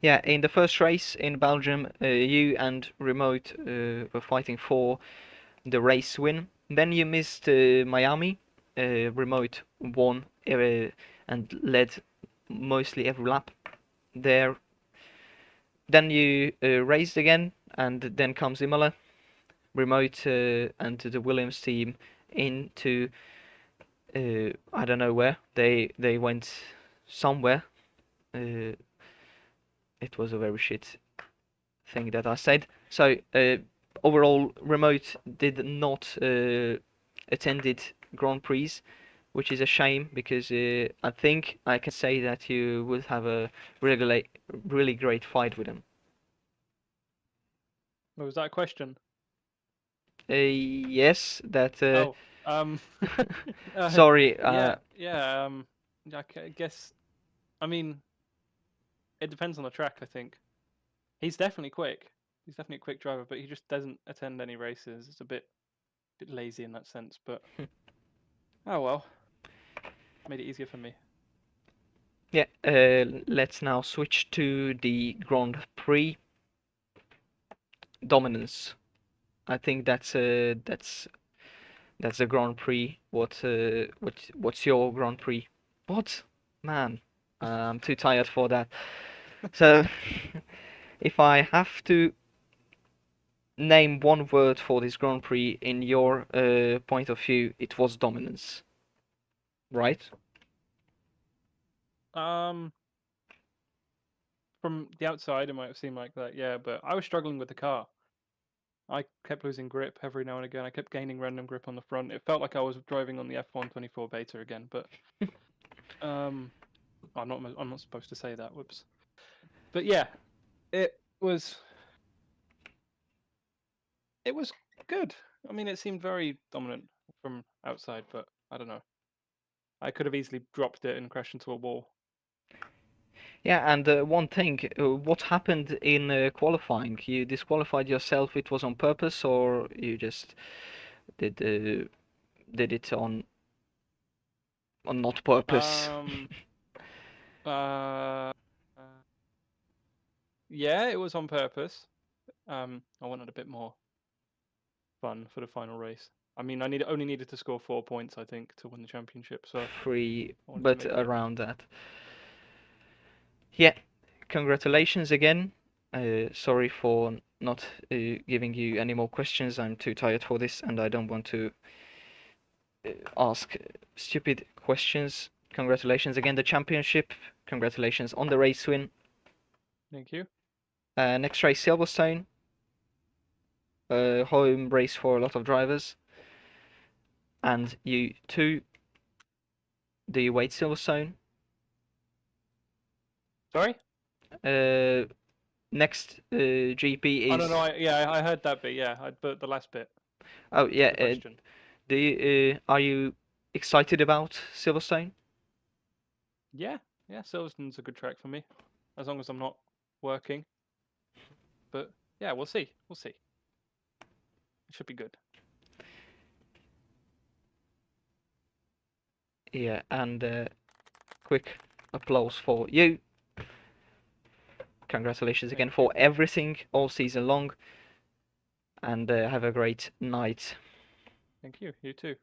yeah. In the first race in Belgium, you and Remote were fighting for the race win. Then you missed Miami. Remote won and led mostly every lap there. Then you raced again, and then comes Imola. Remote and the Williams team into I don't know where they went somewhere. Uh, it was a very shit thing that I said. So overall, Remote did not attended Grand Prix, which is a shame because I think I can say that you would have a really great fight with him. What was that a question? Yes, that. Oh, Sorry. yeah, yeah. I guess. I mean, it depends on the track. I think he's definitely quick. He's definitely a quick driver, but he just doesn't attend any races. It's a bit lazy in that sense. But oh well, made it easier for me. Yeah. Let's now switch to the Grand Prix dominance. I think that's the Grand Prix. What's your Grand Prix? What? Man, I'm too tired for that. So, if I have to name one word for this Grand Prix in your point of view, it was dominance, right? Um, from the outside, it might have seemed like that, yeah. But I was struggling with the car. I kept losing grip every now and again. I kept gaining random grip on the front. It felt like I was driving on the F124 beta again. But um, I'm not supposed to say that. Whoops. But yeah, it was It was good. I mean, it seemed very dominant from outside, but I don't know. I could have easily dropped it and crashed into a wall. Yeah, and one thing, what happened in qualifying? You disqualified yourself. It was on purpose, or you just did did it on not purpose? Um, uh, yeah, it was on purpose. I wanted a bit more fun for the final race. I mean, only needed to score 4 points, I think, to win the championship. So Free, I wanted to but make it. around that. Yeah, congratulations again. Sorry for not giving you any more questions. I'm too tired for this, and I don't want to ask stupid questions. Congratulations again, the championship. Congratulations on the race win. Thank you. Next race, Silverstone. Home race for a lot of drivers. And you too. Do you wait Silverstone? Sorry? Next GP Oh is. no, I heard that bit. Yeah, but the last bit, Oh yeah. the question. Do you, are you excited about Silverstone? Yeah, Silverstone's a good track for me, as long as I'm not working. But yeah, we'll see. We'll see. It should be good. Yeah, and quick applause for you. Congratulations again Thank for you. everything all season long, and have a great night. Thank you. You too.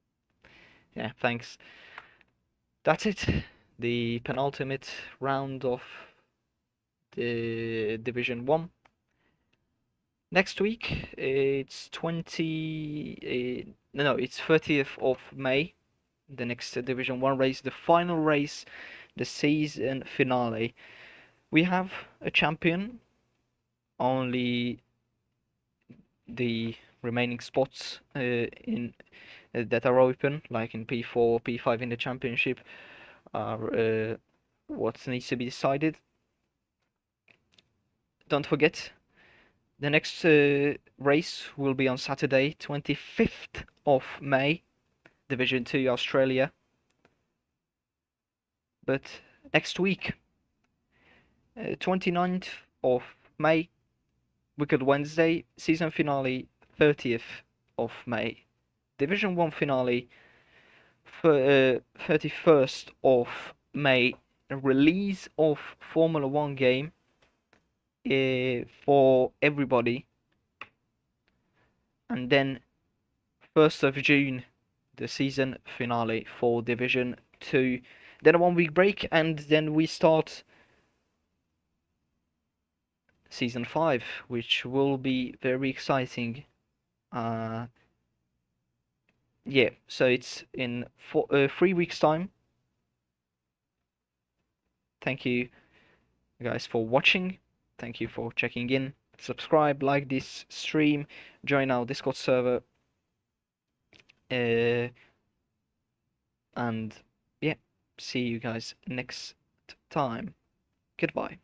Yeah, thanks. That's it. The penultimate round of the Division 1. Next week, it's 30th of May. The next Division 1 race, the final race, the season finale. We have a champion. Only the remaining spots in that are open, like in P4, P5 in the championship, are what needs to be decided. Don't forget, the next race will be on Saturday, 25th of May, Division 2 Australia. But next week, 29th of May, Wicked Wednesday, season finale, 30th of May. Division 1 finale, 31st of May. A release of Formula 1 game for everybody. And then 1st of June, the season finale for Division 2. Then a 1 week break, and then we start Season 5, which will be very exciting. Yeah, so it's in 3 weeks' time. Thank you guys for watching. Thank you for checking in. Subscribe, like this stream, join our Discord server. And yeah, see you guys next time. Goodbye.